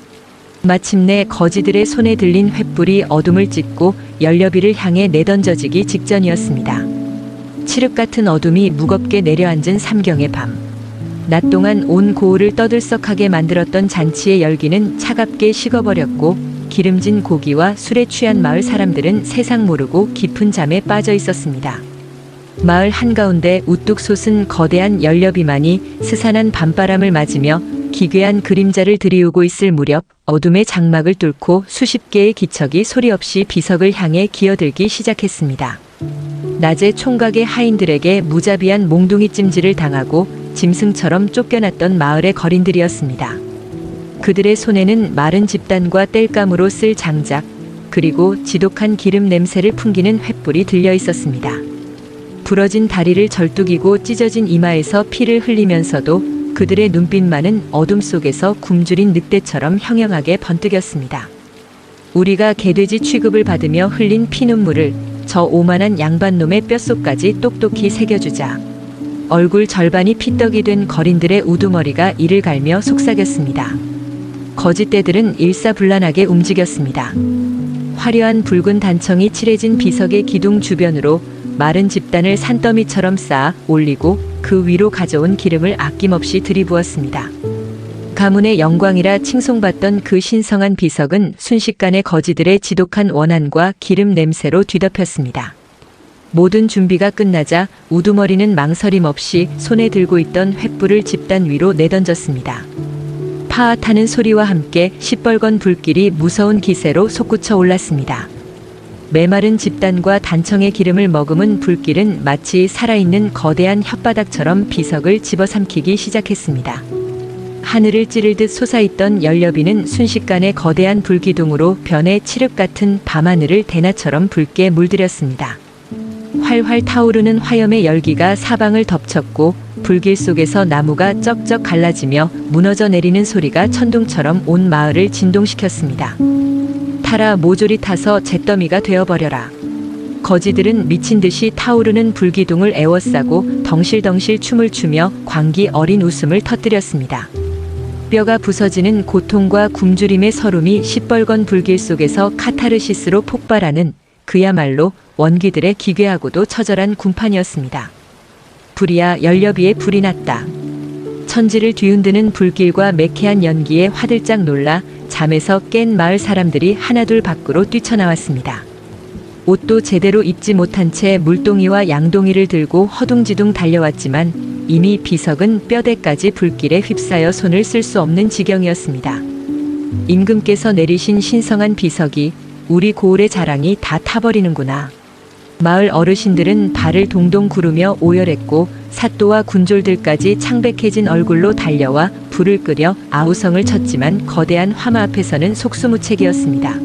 마침내 거지들의 손에 들린 횃불이 어둠을 찢고 연료비를 향해 내던져지기 직전이었습니다. 칠흑 같은 어둠이 무겁게 내려앉은 삼경의 밤. 낮 동안 온 고을을 떠들썩하게 만들었던 잔치의 열기는 차갑게 식어버렸고 기름진 고기와 술에 취한 마을 사람들은 세상 모르고 깊은 잠에 빠져 있었습니다. 마을 한가운데 우뚝 솟은 거대한 연료비만이 스산한 밤바람을 맞으며 기괴한 그림자를 들이우고 있을 무렵 어둠의 장막을 뚫고 수십 개의 기척이 소리 없이 비석을 향해 기어들기 시작했습니다. 낮에 총각의 하인들에게 무자비한 몽둥이 찜질을 당하고 짐승처럼 쫓겨났던 마을의 거린들이었습니다. 그들의 손에는 마른 집단과 땔감으로 쓸 장작, 그리고 지독한 기름 냄새를 풍기는 횃불이 들려 있었습니다. 부러진 다리를 절뚝이고 찢어진 이마에서 피를 흘리면서도 그들의 눈빛만은 어둠 속에서 굶주린 늑대처럼 형형하게 번뜩였습니다. 우리가 개돼지 취급을 받으며 흘린 피눈물을 저 오만한 양반놈의 뼛속까지 똑똑히 새겨주자. 얼굴 절반이 피떡이 된 거린들의 우두머리가 이를 갈며 속삭였습니다. 거짓대들은 일사불란하게 움직였습니다. 화려한 붉은 단청이 칠해진 비석의 기둥 주변으로 마른 집단을 산더미처럼 쌓아 올리고 그 위로 가져온 기름을 아낌없이 들이부었습니다. 가문의 영광이라 칭송받던 그 신성한 비석은 순식간에 거지들의 지독한 원한과 기름 냄새로 뒤덮였습니다. 모든 준비가 끝나자 우두머리는 망설임 없이 손에 들고 있던 횃불을 집단 위로 내던졌습니다. 파앗하는 소리와 함께 시뻘건 불길이 무서운 기세로 솟구쳐 올랐습니다. 메마른 집단과 단청의 기름을 머금은 불길은 마치 살아있는 거대한 혓바닥처럼 비석을 집어삼키기 시작했습니다. 하늘을 찌를 듯 솟아있던 연료비는 순식간에 거대한 불기둥으로 변해 칠흑 같은 밤하늘을 대낮처럼 붉게 물들였습니다. 활활 타오르는 화염의 열기가 사방을 덮쳤고 불길 속에서 나무가 쩍쩍 갈라지며 무너져 내리는 소리가 천둥처럼 온 마을을 진동시켰습니다. 타라 모조리 타서 잿더미가 되어버려라. 거지들은 미친 듯이 타오르는 불기둥을 에워싸고 덩실덩실 춤을 추며 광기 어린 웃음을 터뜨렸습니다. 뼈가 부서지는 고통과 굶주림의 서름이 시뻘건 불길 속에서 카타르시스로 폭발하는 그야말로 원기들의 기괴하고도 처절한 군판이었습니다. 불이야 연료비에 불이 났다. 천지를 뒤흔드는 불길과 매캐한 연기에 화들짝 놀라 잠에서 깬 마을 사람들이 하나둘 밖으로 뛰쳐나왔습니다. 옷도 제대로 입지 못한 채 물동이와 양동이를 들고 허둥지둥 달려왔지만 이미 비석은 뼈대까지 불길에 휩싸여 손을 쓸 수 없는 지경이었습니다. 임금께서 내리신 신성한 비석이 우리 고을의 자랑이 다 타버리는구나. 마을 어르신들은 발을 동동 구르며 오열했고 사또와 군졸들까지 창백해진 얼굴로 달려와 불을 끄려 아우성을 쳤지만 거대한 화마 앞에서는 속수무책이었습니다.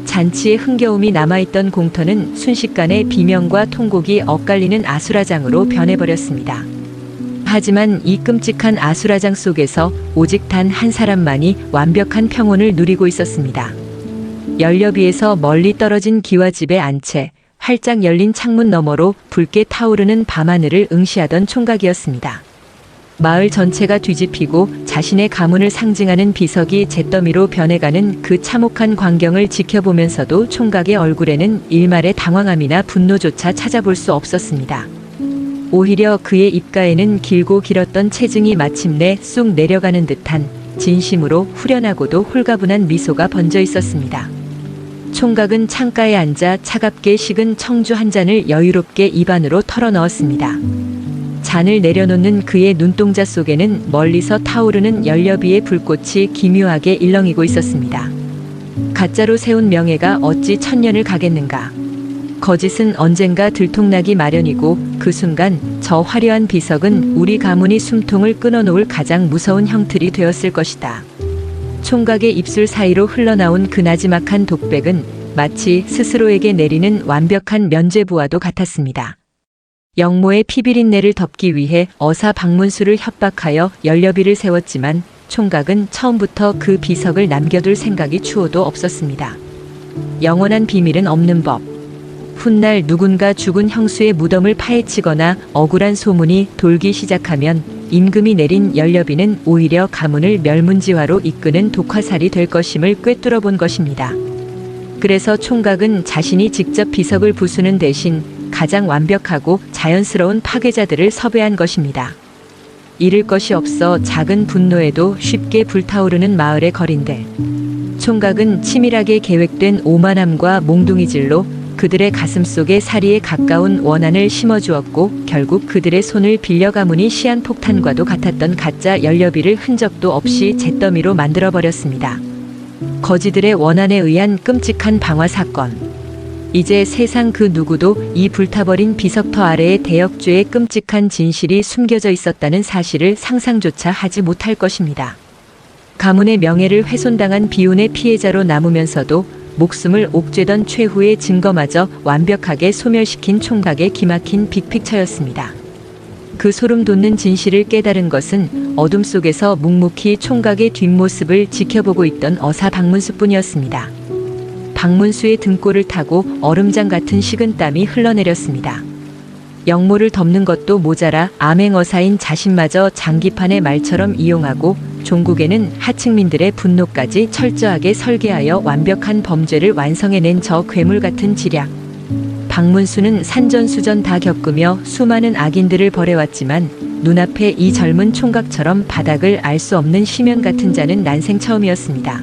잔치에 흥겨움이 남아있던 공터는 순식간에 비명과 통곡이 엇갈리는 아수라장으로 변해버렸습니다. 하지만 이 끔찍한 아수라장 속에서 오직 단 한 사람만이 완벽한 평온을 누리고 있었습니다. 연료비에서 멀리 떨어진 기와집에 안 채 활짝 열린 창문 너머로 붉게 타오르는 밤하늘을 응시하던 총각이었습니다. 마을 전체가 뒤집히고 자신의 가문을 상징하는 비석이 잿더미로 변해가는 그 참혹한 광경을 지켜보면서도 총각의 얼굴에는 일말의 당황함이나 분노조차 찾아볼 수 없었습니다. 오히려 그의 입가에는 길고 길었던 체증이 마침내 쑥 내려가는 듯한 진심으로 후련하고도 홀가분한 미소가 번져 있었습니다. 총각은 창가에 앉아 차갑게 식은 청주 한 잔을 여유롭게 입안으로 털어넣었습니다. 잔을 내려놓는 그의 눈동자 속에는 멀리서 타오르는 연료비의 불꽃이 기묘하게 일렁이고 있었습니다. 가짜로 세운 명예가 어찌 천년을 가겠는가. 거짓은 언젠가 들통나기 마련이고 그 순간 저 화려한 비석은 우리 가문이 숨통을 끊어놓을 가장 무서운 형틀이 되었을 것이다. 총각의 입술 사이로 흘러나온 그 나지막한 독백은 마치 스스로에게 내리는 완벽한 면죄부와도 같았습니다. 영모의 피비린내를 덮기 위해 어사 박문수를 협박하여 연료비를 세웠지만 총각은 처음부터 그 비석을 남겨둘 생각이 추호도 없었습니다. 영원한 비밀은 없는 법. 훗날 누군가 죽은 형수의 무덤을 파헤치거나 억울한 소문이 돌기 시작하면 임금이 내린 연료비는 오히려 가문을 멸문지화로 이끄는 독화살이 될 것임을 꿰뚫어 본 것입니다. 그래서 총각은 자신이 직접 비석을 부수는 대신 가장 완벽하고 자연스러운 파괴자들을 섭외한 것입니다. 잃을 것이 없어 작은 분노에도 쉽게 불타오르는 마을의 거린들. 총각은 치밀하게 계획된 오만함과 몽둥이질로 그들의 가슴속에 사리에 가까운 원한을 심어주었고 결국 그들의 손을 빌려 가문이 시한폭탄과도 같았던 가짜 연료비를 흔적도 없이 잿더미로 만들어버렸습니다. 거지들의 원한에 의한 끔찍한 방화 사건. 이제 세상 그 누구도 이 불타버린 비석터 아래에 대역죄의 끔찍한 진실이 숨겨져 있었다는 사실을 상상조차 하지 못할 것입니다. 가문의 명예를 훼손당한 비운의 피해자로 남으면서도 목숨을 옥죄던 최후의 증거마저 완벽하게 소멸시킨 총각의 기막힌 빅픽처였습니다. 그 소름 돋는 진실을 깨달은 것은 어둠 속에서 묵묵히 총각의 뒷모습을 지켜보고 있던 어사 박문수뿐이었습니다. 박문수의 등골을 타고 얼음장 같은 식은땀이 흘러내렸습니다. 영모를 덮는 것도 모자라 암행어사인 자신마저 장기판의 말처럼 이용하고 종국에는 하층민들의 분노까지 철저하게 설계하여 완벽한 범죄를 완성해낸 저 괴물 같은 지략. 박문수는 산전수전 다 겪으며 수많은 악인들을 벌해왔지만 눈앞에 이 젊은 총각처럼 바닥을 알 수 없는 심연 같은 자는 난생 처음이었습니다.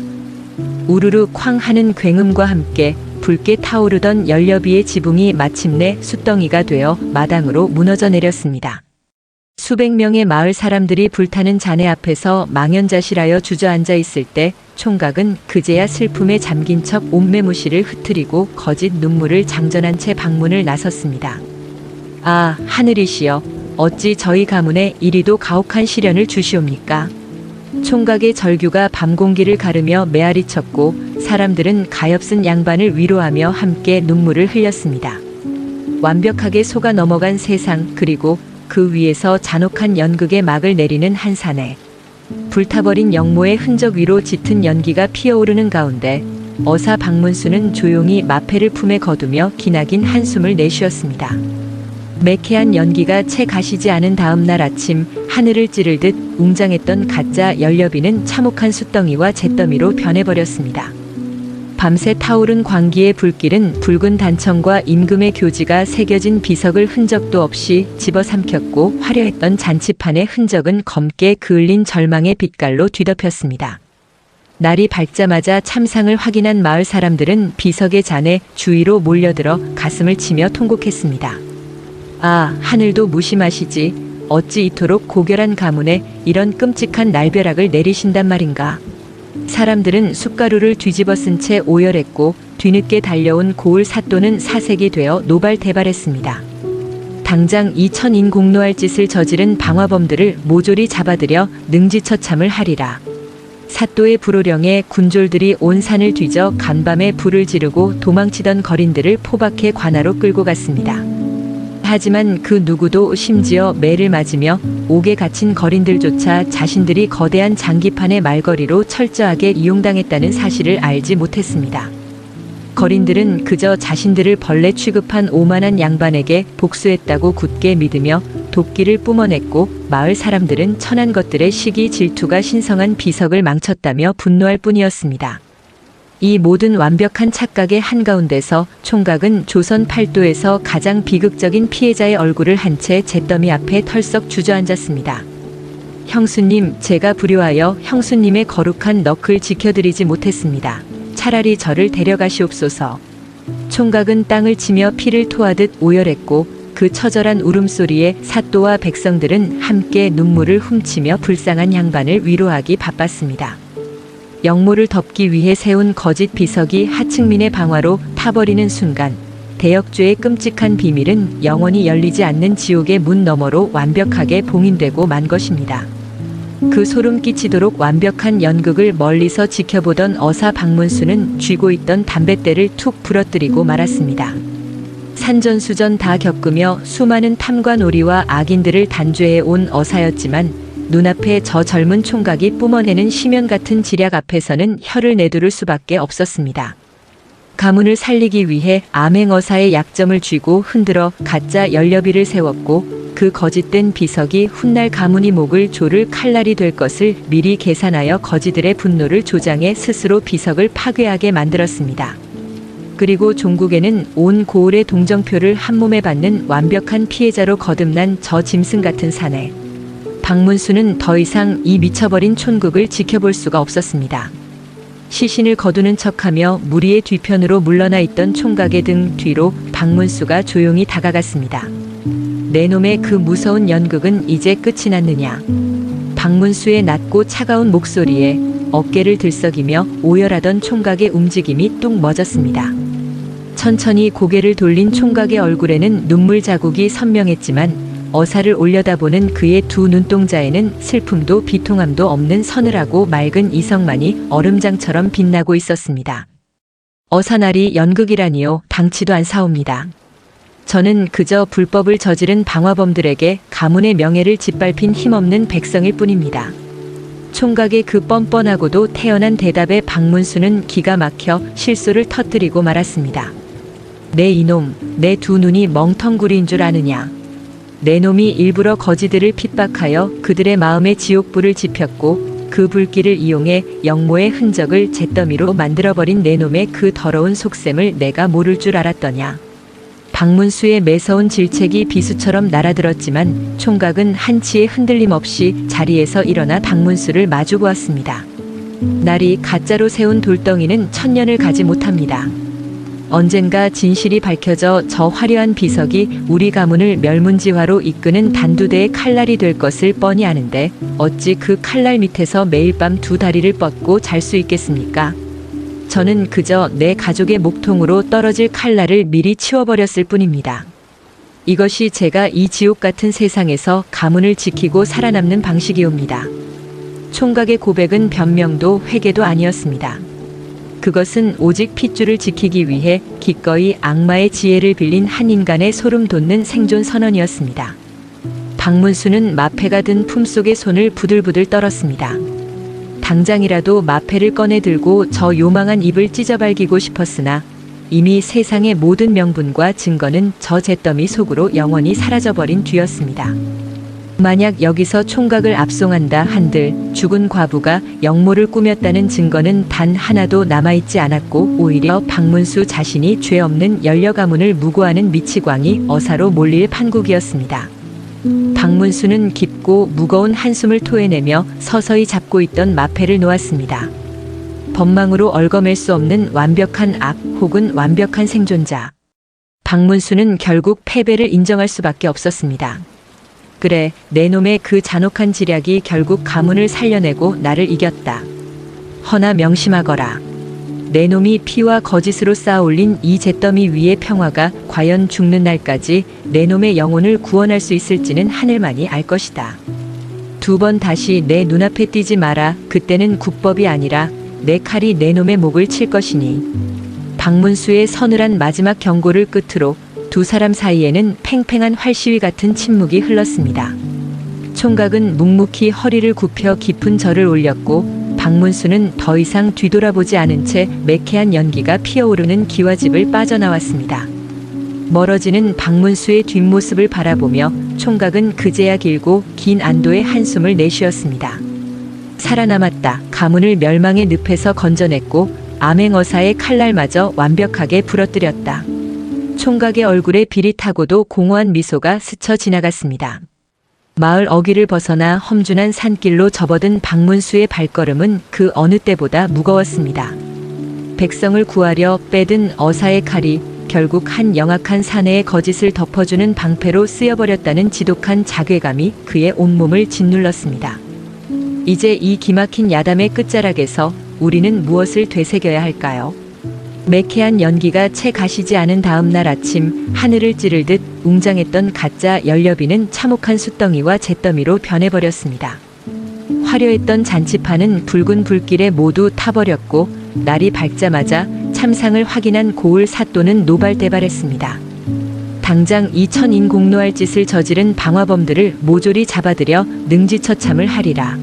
우르르 쾅 하는 굉음과 함께 붉게 타오르던 연료비의 지붕이 마침내 숯덩이가 되어 마당으로 무너져 내렸습니다. 수백 명의 마을 사람들이 불타는 잔해 앞에서 망연자실하여 주저앉아 있을 때 총각은 그제야 슬픔에 잠긴 척 옷매무시를 흐트리고 거짓 눈물을 장전한 채 방문을 나섰습니다. 아, 하늘이시여, 어찌 저희 가문에 이리도 가혹한 시련을 주시옵니까? 총각의 절규가 밤 공기를 가르며 메아리쳤고 사람들은 가엾은 양반을 위로하며 함께 눈물을 흘렸습니다. 완벽하게 속아 넘어간 세상, 그리고 그 위에서 잔혹한 연극의 막을 내리는 한 사내. 불타버린 영모의 흔적 위로 짙은 연기가 피어오르는 가운데 어사 박문수는 조용히 마패를 품에 거두며 기나긴 한숨을 내쉬었습니다. 매캐한 연기가 채 가시지 않은 다음 날 아침 하늘을 찌를 듯 웅장했던 가짜 연료비는 참혹한 숯덩이와 잿더미로 변해버렸습니다. 밤새 타오른 광기의 불길은 붉은 단청과 임금의 교지가 새겨진 비석을 흔적도 없이 집어삼켰고 화려했던 잔치판의 흔적은 검게 그을린 절망의 빛깔로 뒤덮였습니다. 날이 밝자마자 참상을 확인한 마을 사람들은 비석의 잔에 주위로 몰려들어 가슴을 치며 통곡했습니다. 아, 하늘도 무심하시지. 어찌 이토록 고결한 가문에 이런 끔찍한 날벼락을 내리신단 말인가. 사람들은 숟가루를 뒤집어 쓴 채 오열했고 뒤늦게 달려온 고을 사또는 사색이 되어 노발대발했습니다. 당장 이 천인 공노할 짓을 저지른 방화범들을 모조리 잡아들여 능지처참을 하리라. 사또의 불호령에 군졸들이 온 산을 뒤져 간밤에 불을 지르고 도망치던 거린들을 포박해 관하로 끌고 갔습니다. 하지만 그 누구도 심지어 매를 맞으며 옥에 갇힌 거린들조차 자신들이 거대한 장기판의 말거리로 철저하게 이용당했다는 사실을 알지 못했습니다. 거린들은 그저 자신들을 벌레 취급한 오만한 양반에게 복수했다고 굳게 믿으며 도끼를 뿜어냈고 마을 사람들은 천한 것들의 시기 질투가 신성한 비석을 망쳤다며 분노할 뿐이었습니다. 이 모든 완벽한 착각의 한가운데서 총각은 조선 팔도에서 가장 비극적인 피해자의 얼굴을 한 채 잿더미 앞에 털썩 주저앉았습니다. 형수님, 제가 불효하여 형수님의 거룩한 넋을 지켜드리지 못했습니다. 차라리 저를 데려가시옵소서. 총각은 땅을 치며 피를 토하듯 오열했고 그 처절한 울음소리에 사또와 백성들은 함께 눈물을 훔치며 불쌍한 양반을 위로하기 바빴습니다. 영모를 덮기 위해 세운 거짓 비석이 하층민의 방화로 타버리는 순간 대역죄의 끔찍한 비밀은 영원히 열리지 않는 지옥의 문 너머로 완벽하게 봉인되고 만 것입니다. 그 소름 끼치도록 완벽한 연극을 멀리서 지켜보던 어사 박문수는 쥐고 있던 담뱃대를 툭 부러뜨리고 말았습니다. 산전수전 다 겪으며 수많은 탐과 놀이와 악인들을 단죄해 온 어사였지만 눈앞에 저 젊은 총각이 뿜어내는 심연 같은 지략 앞에서는 혀를 내두를 수밖에 없었습니다. 가문을 살리기 위해 암행어사의 약점을 쥐고 흔들어 가짜 연료비를 세웠고 그 거짓된 비석이 훗날 가문이 목을 조를 칼날이 될 것을 미리 계산하여 거지들의 분노를 조장해 스스로 비석을 파괴하게 만들었습니다. 그리고 종국에는 온 고을의 동정표를 한몸에 받는 완벽한 피해자로 거듭난 저 짐승 같은 사내. 박문수는 더 이상 이 미쳐버린 촌국을 지켜볼 수가 없었습니다. 시신을 거두는 척하며 무리의 뒤편으로 물러나 있던 총각의 등 뒤로 박문수가 조용히 다가갔습니다. 내 놈의 그 무서운 연극은 이제 끝이 났느냐. 박문수의 낮고 차가운 목소리에 어깨를 들썩이며 오열하던 총각의 움직임이 뚝 멎었습니다. 천천히 고개를 돌린 총각의 얼굴에는 눈물 자국이 선명했지만 어사를 올려다보는 그의 두 눈동자에는 슬픔도 비통함도 없는 서늘하고 맑은 이성만이 얼음장처럼 빛나고 있었습니다. 어사날이 연극이라니요, 당치도 않사옵니다. 저는 그저 불법을 저지른 방화범들에게 가문의 명예를 짓밟힌 힘없는 백성일 뿐입니다. 총각의 그 뻔뻔하고도 태연한 대답에 박문수는 기가 막혀 실소를 터뜨리고 말았습니다. 내 이놈, 내 두 눈이 멍텅구리인 줄 아느냐. 내 놈이 일부러 거지들을 핍박하여 그들의 마음에 지옥불을 지폈고 그 불길을 이용해 영모의 흔적을 잿더미로 만들어버린 내 놈의 그 더러운 속셈을 내가 모를 줄 알았더냐. 박문수의 매서운 질책이 비수처럼 날아들었지만 총각은 한치의 흔들림 없이 자리에서 일어나 박문수를 마주보았습니다. 날이 가짜로 세운 돌덩이는 천년을 가지 못합니다. 언젠가 진실이 밝혀져 저 화려한 비석이 우리 가문을 멸문지화로 이끄는 단두대의 칼날이 될 것을 뻔히 아는데 어찌 그 칼날 밑에서 매일 밤 두 다리를 뻗고 잘 수 있겠습니까? 저는 그저 내 가족의 목통으로 떨어질 칼날을 미리 치워버렸을 뿐입니다. 이것이 제가 이 지옥 같은 세상에서 가문을 지키고 살아남는 방식이옵니다. 총각의 고백은 변명도 회개도 아니었습니다. 그것은 오직 핏줄을 지키기 위해 기꺼이 악마의 지혜를 빌린 한 인간의 소름 돋는 생존 선언이었습니다. 박문수는 마패가 든 품속의 손을 부들부들 떨었습니다. 당장이라도 마패를 꺼내 들고 저 요망한 입을 찢어발기고 싶었으나 이미 세상의 모든 명분과 증거는 저 잿더미 속으로 영원히 사라져버린 뒤였습니다. 만약 여기서 총각을 압송한다 한들 죽은 과부가 영모를 꾸몄다는 증거는 단 하나도 남아있지 않았고 오히려 박문수 자신이 죄 없는 연려 가문을 무고하는 미치광이 어사로 몰릴 판국이었습니다. 박문수는 깊고 무거운 한숨을 토해내며 서서히 잡고 있던 마패를 놓았습니다. 법망으로 얽어맬 수 없는 완벽한 악 혹은 완벽한 생존자. 박문수는 결국 패배를 인정할 수밖에 없었습니다. 그래, 내 놈의 그 잔혹한 지략이 결국 가문을 살려내고 나를 이겼다. 허나 명심하거라. 내 놈이 피와 거짓으로 쌓아올린 이 잿더미 위의 평화가 과연 죽는 날까지 내 놈의 영혼을 구원할 수 있을지는 하늘만이 알 것이다. 두 번 다시 내 눈앞에 띄지 마라. 그때는 국법이 아니라 내 칼이 내 놈의 목을 칠 것이니. 박문수의 서늘한 마지막 경고를 끝으로 두 사람 사이에는 팽팽한 활시위 같은 침묵이 흘렀습니다. 총각은 묵묵히 허리를 굽혀 깊은 절을 올렸고 박문수는 더 이상 뒤돌아보지 않은 채 매캐한 연기가 피어오르는 기와집을 빠져나왔습니다. 멀어지는 박문수의 뒷모습을 바라보며 총각은 그제야 길고 긴 안도의 한숨을 내쉬었습니다. 살아남았다. 가문을 멸망의 늪에서 건져냈고 암행어사의 칼날마저 완벽하게 부러뜨렸다. 총각의 얼굴에 비릿하고도 공허한 미소가 스쳐 지나갔습니다. 마을 어귀를 벗어나 험준한 산길로 접어든 박문수의 발걸음은 그 어느 때보다 무거웠습니다. 백성을 구하려 빼든 어사의 칼이 결국 한 영악한 사내의 거짓을 덮어주는 방패로 쓰여버렸다는 지독한 자괴감이 그의 온몸을 짓눌렀습니다. 이제 이 기막힌 야담의 끝자락에서 우리는 무엇을 되새겨야 할까요? 매캐한 연기가 채 가시지 않은 다음 날 아침 하늘을 찌르듯 웅장했던 가짜 연료비는 참혹한 숫덩이와 잿더미로 변해버렸습니다. 화려했던 잔치판은 붉은 불길에 모두 타버렸고 날이 밝자마자 참상을 확인한 고을 사또는 노발대발했습니다. 당장 2,000인 공로할 짓을 저지른 방화범들을 모조리 잡아들여 능지처참을 하리라.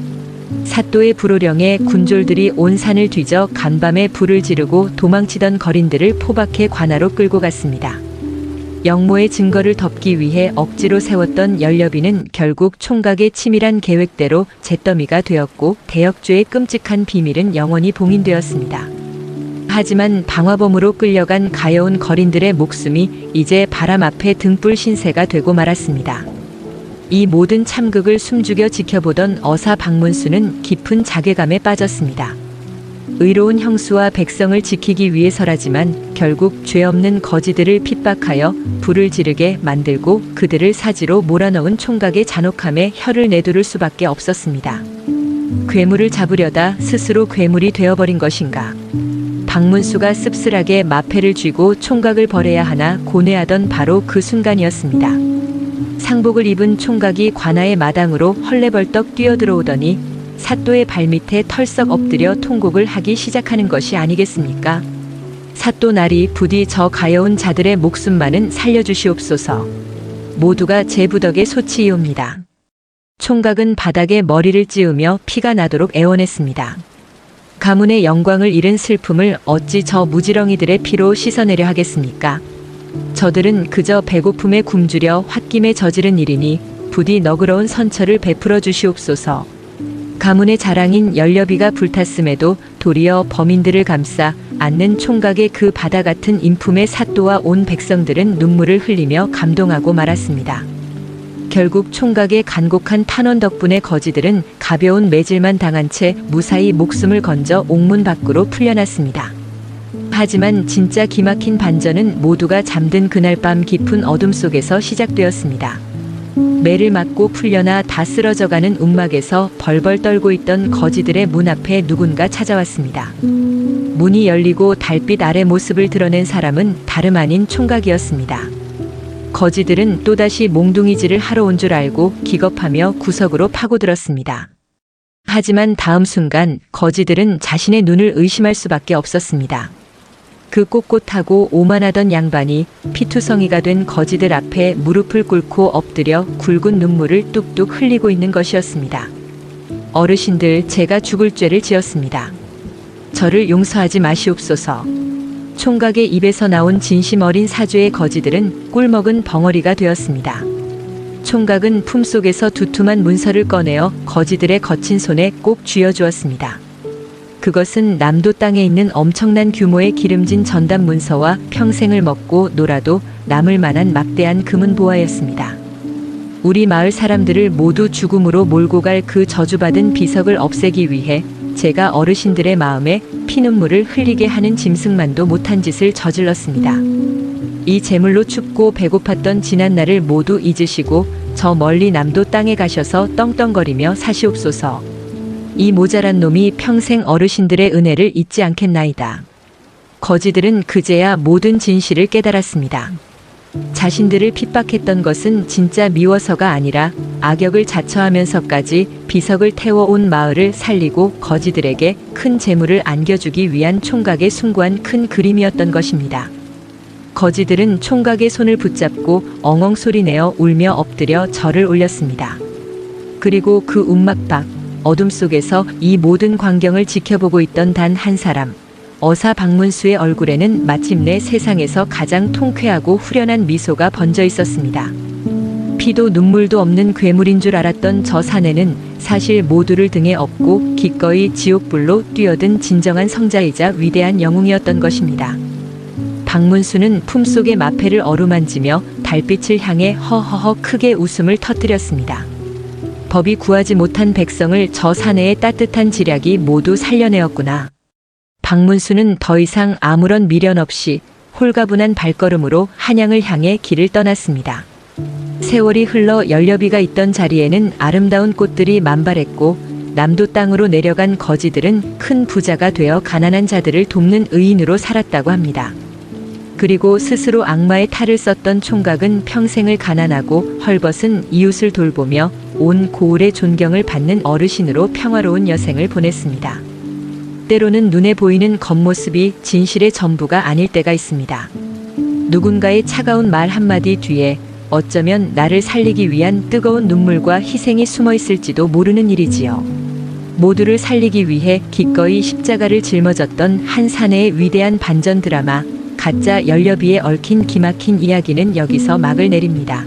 사또의 불호령에 군졸들이 온 산을 뒤져 간밤에 불을 지르고 도망치던 거린들을 포박해 관하로 끌고 갔습니다. 영모의 증거를 덮기 위해 억지로 세웠던 연료비는 결국 총각의 치밀한 계획대로 잿더미가 되었고 대역죄의 끔찍한 비밀은 영원히 봉인되었습니다. 하지만 방화범으로 끌려간 가여운 거린들의 목숨이 이제 바람 앞에 등불 신세가 되고 말았습니다. 이 모든 참극을 숨죽여 지켜보던 어사 박문수는 깊은 자괴감에 빠졌습니다. 의로운 형수와 백성을 지키기 위해서라지만 결국 죄 없는 거지들을 핍박하여 불을 지르게 만들고 그들을 사지로 몰아넣은 총각의 잔혹함에 혀를 내두를 수밖에 없었습니다. 괴물을 잡으려다 스스로 괴물이 되어버린 것인가. 박문수가 씁쓸하게 마패를 쥐고 총각을 벌해야 하나 고뇌하던 바로 그 순간이었습니다. 상복을 입은 총각이 관아의 마당으로 헐레벌떡 뛰어들어오더니 사또의 발밑에 털썩 엎드려 통곡을 하기 시작하는 것이 아니겠습니까? 사또 날이 부디 저 가여운 자들의 목숨만은 살려주시옵소서. 모두가 제 부덕에 소치이옵니다. 총각은 바닥에 머리를 찌우며 피가 나도록 애원했습니다. 가문의 영광을 잃은 슬픔을 어찌 저 무지렁이들의 피로 씻어내려 하겠습니까? 저들은 그저 배고픔에 굶주려 홧김에 저지른 일이니 부디 너그러운 선처를 베풀어 주시옵소서. 가문의 자랑인 연료비가 불탔음에도 도리어 범인들을 감싸 안는 총각의 그 바다 같은 인품의 사또와 온 백성들은 눈물을 흘리며 감동하고 말았습니다. 결국 총각의 간곡한 탄원 덕분에 거지들은 가벼운 매질만 당한 채 무사히 목숨을 건져 옥문 밖으로 풀려났습니다. 하지만 진짜 기막힌 반전은 모두가 잠든 그날 밤 깊은 어둠 속에서 시작되었습니다. 매를 맞고 풀려나 다 쓰러져가는 움막에서 벌벌 떨고 있던 거지들의 문 앞에 누군가 찾아왔습니다. 문이 열리고 달빛 아래 모습을 드러낸 사람은 다름 아닌 총각이었습니다. 거지들은 또다시 몽둥이질을 하러 온 줄 알고 기겁하며 구석으로 파고들었습니다. 하지만 다음 순간 거지들은 자신의 눈을 의심할 수밖에 없었습니다. 그 꼿꼿하고 오만하던 양반이 피투성이가 된 거지들 앞에 무릎을 꿇고 엎드려 굵은 눈물을 뚝뚝 흘리고 있는 것이었습니다. 어르신들, 제가 죽을 죄를 지었습니다. 저를 용서하지 마시옵소서. 총각의 입에서 나온 진심 어린 사죄의 거지들은 꿀먹은 벙어리가 되었습니다. 총각은 품속에서 두툼한 문서를 꺼내어 거지들의 거친 손에 꼭 쥐어주었습니다. 그것은 남도 땅에 있는 엄청난 규모의 기름진 전담 문서와 평생을 먹고 놀아도 남을 만한 막대한 금은 보화였습니다. 우리 마을 사람들을 모두 죽음으로 몰고 갈 그 저주받은 비석을 없애기 위해 제가 어르신들의 마음에 피눈물을 흘리게 하는 짐승만도 못한 짓을 저질렀습니다. 이 재물로 춥고 배고팠던 지난날을 모두 잊으시고 저 멀리 남도 땅에 가셔서 떵떵거리며 사시옵소서. 이 모자란 놈이 평생 어르신들의 은혜를 잊지 않겠나이다. 거지들은 그제야 모든 진실을 깨달았습니다. 자신들을 핍박했던 것은 진짜 미워서가 아니라 악역을 자처하면서까지 비석을 태워온 마을을 살리고 거지들에게 큰 재물을 안겨주기 위한 총각의 숭고한 큰 그림이었던 것입니다. 거지들은 총각의 손을 붙잡고 엉엉 소리내어 울며 엎드려 절을 올렸습니다. 그리고 그 움막 밖 어둠 속에서 이 모든 광경을 지켜보고 있던 단 한 사람, 어사 박문수의 얼굴에는 마침내 세상에서 가장 통쾌하고 후련한 미소가 번져 있었습니다. 피도 눈물도 없는 괴물인 줄 알았던 저 사내는 사실 모두를 등에 업고 기꺼이 지옥불로 뛰어든 진정한 성자이자 위대한 영웅이었던 것입니다. 박문수는 품속의 마패를 어루만지며 달빛을 향해 허허허 크게 웃음을 터뜨렸습니다. 법이 구하지 못한 백성을 저 사내의 따뜻한 지략이 모두 살려내었구나. 박문수는 더 이상 아무런 미련 없이 홀가분한 발걸음으로 한양을 향해 길을 떠났습니다. 세월이 흘러 연료비가 있던 자리에는 아름다운 꽃들이 만발했고 남도 땅으로 내려간 거지들은 큰 부자가 되어 가난한 자들을 돕는 의인으로 살았다고 합니다. 그리고 스스로 악마의 탈을 썼던 총각은 평생을 가난하고 헐벗은 이웃을 돌보며 온 고을의 존경을 받는 어르신으로 평화로운 여생을 보냈습니다. 때로는 눈에 보이는 겉모습이 진실의 전부가 아닐 때가 있습니다. 누군가의 차가운 말 한마디 뒤에 어쩌면 나를 살리기 위한 뜨거운 눈물과 희생이 숨어 있을지도 모르는 일이지요. 모두를 살리기 위해 기꺼이 십자가를 짊어졌던 한 사내의 위대한 반전 드라마 가짜 연료비에 얽힌 기막힌 이야기는 여기서 막을 내립니다.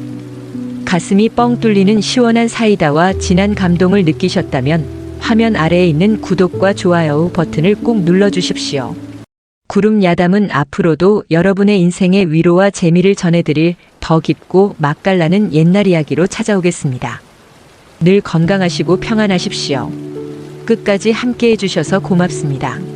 가슴이 뻥 뚫리는 시원한 사이다와 진한 감동을 느끼셨다면 화면 아래에 있는 구독과 좋아요 버튼을 꼭 눌러주십시오. 구름 야담은 앞으로도 여러분의 인생의 위로와 재미를 전해드릴 더 깊고 맛깔나는 옛날 이야기로 찾아오겠습니다. 늘 건강하시고 평안하십시오. 끝까지 함께 해주셔서 고맙습니다.